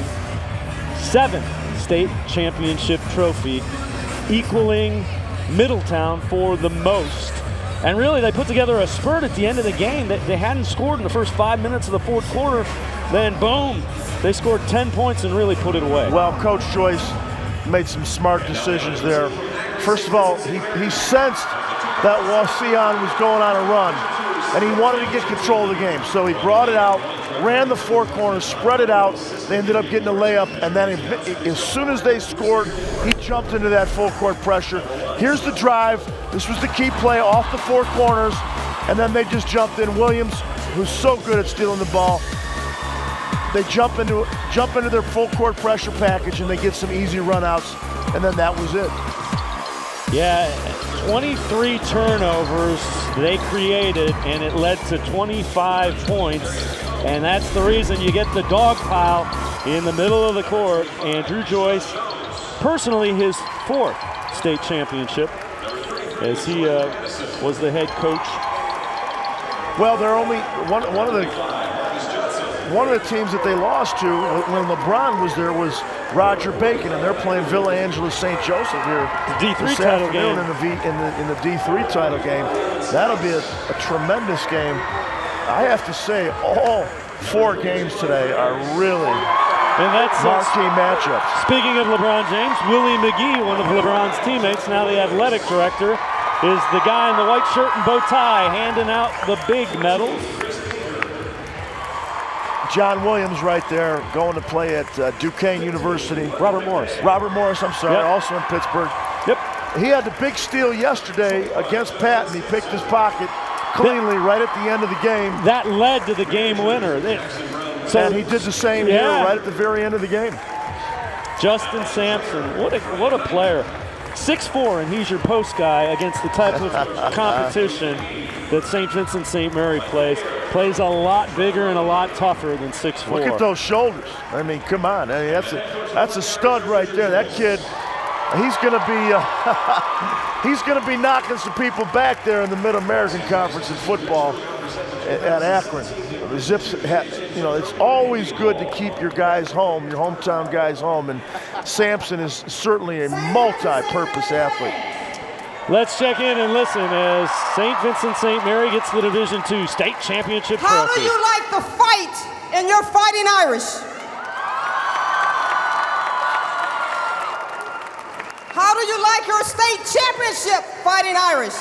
7th state championship trophy, equaling Middletown for the most. And really, they put together a spurt at the end of the game. They hadn't scored in the first 5 minutes of the fourth quarter. Then, boom, they scored 10 points and really put it away. Well, Coach Joyce made some smart decisions there. First of all, he sensed that Wauseon was going on a run, and he wanted to get control of the game. So he brought it out, ran the 4 corners, spread it out. They ended up getting a layup, and then as soon as they scored, he jumped into that full court pressure. Here's the drive. This was the key play off the 4 corners, and then they just jumped in. Williams, who's so good at stealing the ball, they jump into their full court pressure package, and they get some easy runouts, and then that was it. Yeah, 23 turnovers they created, and it led to 25 points. And that's the reason you get the dog pile in the middle of the court. Andrew Joyce, personally his 4th state championship, as he was the head coach. Well, they're only one of the teams that they lost to when LeBron was there was Roger Bacon, and they're playing Villa Angela St. Joseph here D3 title game in the D3 title game. That'll be a tremendous game. I have to say, all 4 games today are really marquee matchups. Speaking of LeBron James, Willie McGee, one of LeBron's teammates, now the athletic director, is the guy in the white shirt and bow tie handing out the big medals. John Williams right there going to play at Duquesne University. Robert Morris, I'm sorry, yep. Also in Pittsburgh. Yep. He had the big steal yesterday against Patton. He picked his pocket cleanly right at the end of the game. That led to the game winner. And he did the same here right at the very end of the game. Justin Sampson, what a player. 6'4", and he's your post guy against the type of competition that St. Vincent St. Mary plays a lot bigger and a lot tougher than 6'4". Look at those shoulders. I mean, come on. I mean, that's a stud right there. That kid, he's gonna be knocking some people back there in the Mid-American Conference in football at Akron. The Zips, it's always good to keep your guys home, your hometown guys home, and Sampson is certainly a multi-purpose athlete. Let's check in and listen as St. Vincent St. Mary gets the Division II state championship trophy. How do you like the fight in your Fighting Irish? How do you like your state championship Fighting Irish?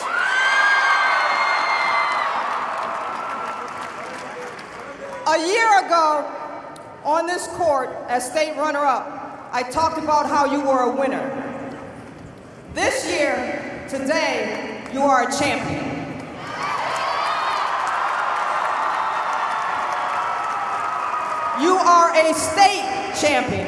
A year ago, on this court as state runner-up, I talked about how you were a winner. This year, today, you are a champion. You are a state champion.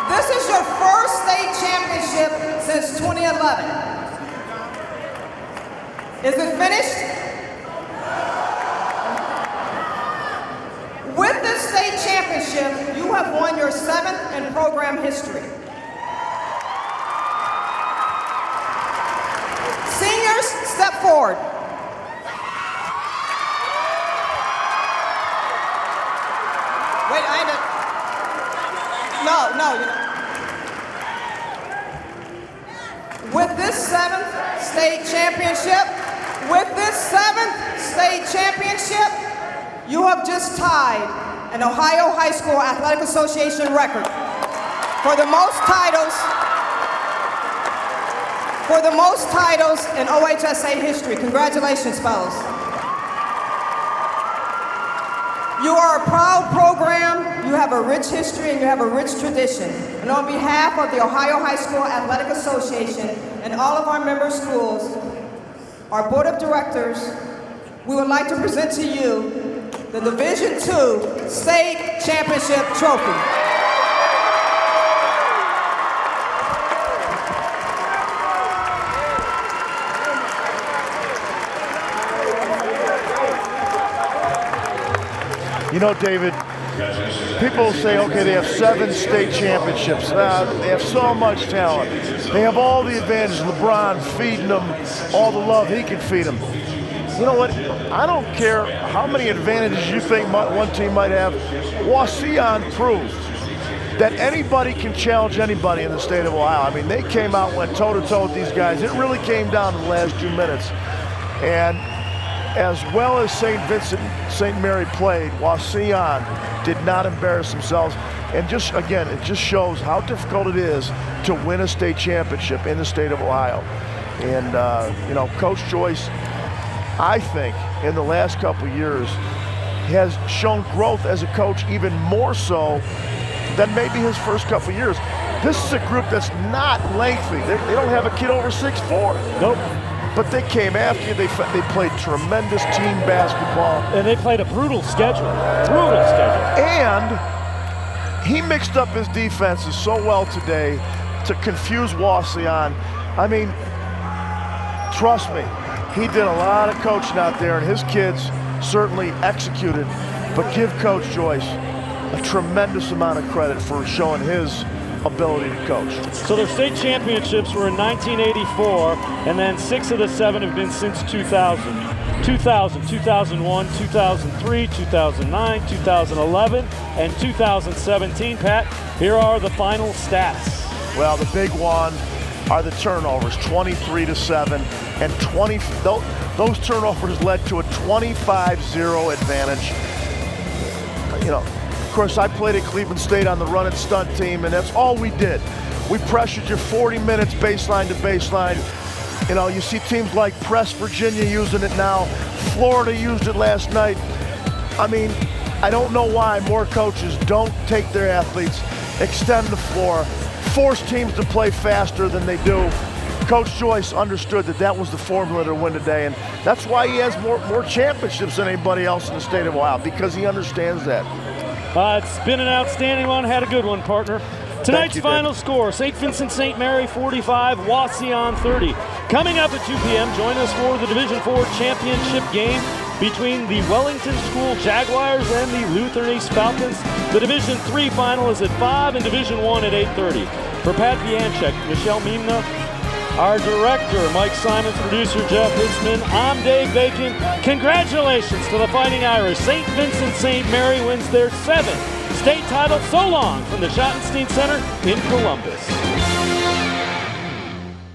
This is your first state championship since 2011. Is it finished? With this state championship, you have won your 7th in program history. Seniors, step forward. Wait, I ain't. No. With this 7th state championship, you have just tied an Ohio High School Athletic Association record for the most titles in OHSA history. Congratulations, fellas. You are a proud program, you have a rich history, and you have a rich tradition. And on behalf of the Ohio High School Athletic Association and all of our member schools, our board of directors, we would like to present to you the Division II State Championship Trophy. You know, David, people say, okay, they have 7 state championships. They have so much talent. They have all the advantages. LeBron feeding them all the love he can feed them. You know what? I don't care how many advantages you think one team might have. Wauseon proved that anybody can challenge anybody in the state of Ohio. I mean, they came out and went toe-to-toe with these guys. It really came down to the last 2 minutes. And as well as St. Vincent, St. Mary played, Wauseon did not embarrass themselves. And just, again, it just shows how difficult it is to win a state championship in the state of Ohio. And, you know, Coach Joyce, I think, in the last couple of years, has shown growth as a coach even more so than maybe his first couple of years. This is a group that's not lengthy. They don't have a kid over 6'4". Nope. But they came after you. They played tremendous team basketball. And they played a brutal schedule. And he mixed up his defenses so well today to confuse Wauseon. I mean, trust me, he did a lot of coaching out there, and his kids certainly executed. But give Coach Joyce a tremendous amount of credit for showing his ability to coach. So their state championships were in 1984, and then 6 of the 7 have been since 2000. 2000, 2001, 2003, 2009, 2011, and 2017. Pat, here are the final stats. Well, the big one are the turnovers, 23-7, and those turnovers led to a 25-0 advantage. You know, of course, I played at Cleveland State on the run and stunt team, and that's all we did. We pressured you 40 minutes baseline to baseline. You know, you see teams like Press Virginia using it now. Florida used it last night. I mean, I don't know why more coaches don't take their athletes, extend the floor, force teams to play faster than they do. Coach Joyce understood that that was the formula to win today, and that's why he has more championships than anybody else in the state of Ohio, because he understands that. It's been an outstanding one. Had a good one, partner. Tonight's final score, St. Vincent St. Mary 45, Wauseon 30. Coming up at 2 p.m., join us for the Division IV championship game between the Wellington School Jaguars and the Lutheran East Falcons. The Division III final is at 5 and Division I at 8:30. For Pat Vianchek, Michelle Mimna, our director, Mike Simons, producer, Jeff Hitzman, I'm Dave Bacon. Congratulations to the Fighting Irish. St. Vincent St. Mary wins their 7th state title. So long from the Schottenstein Center in Columbus.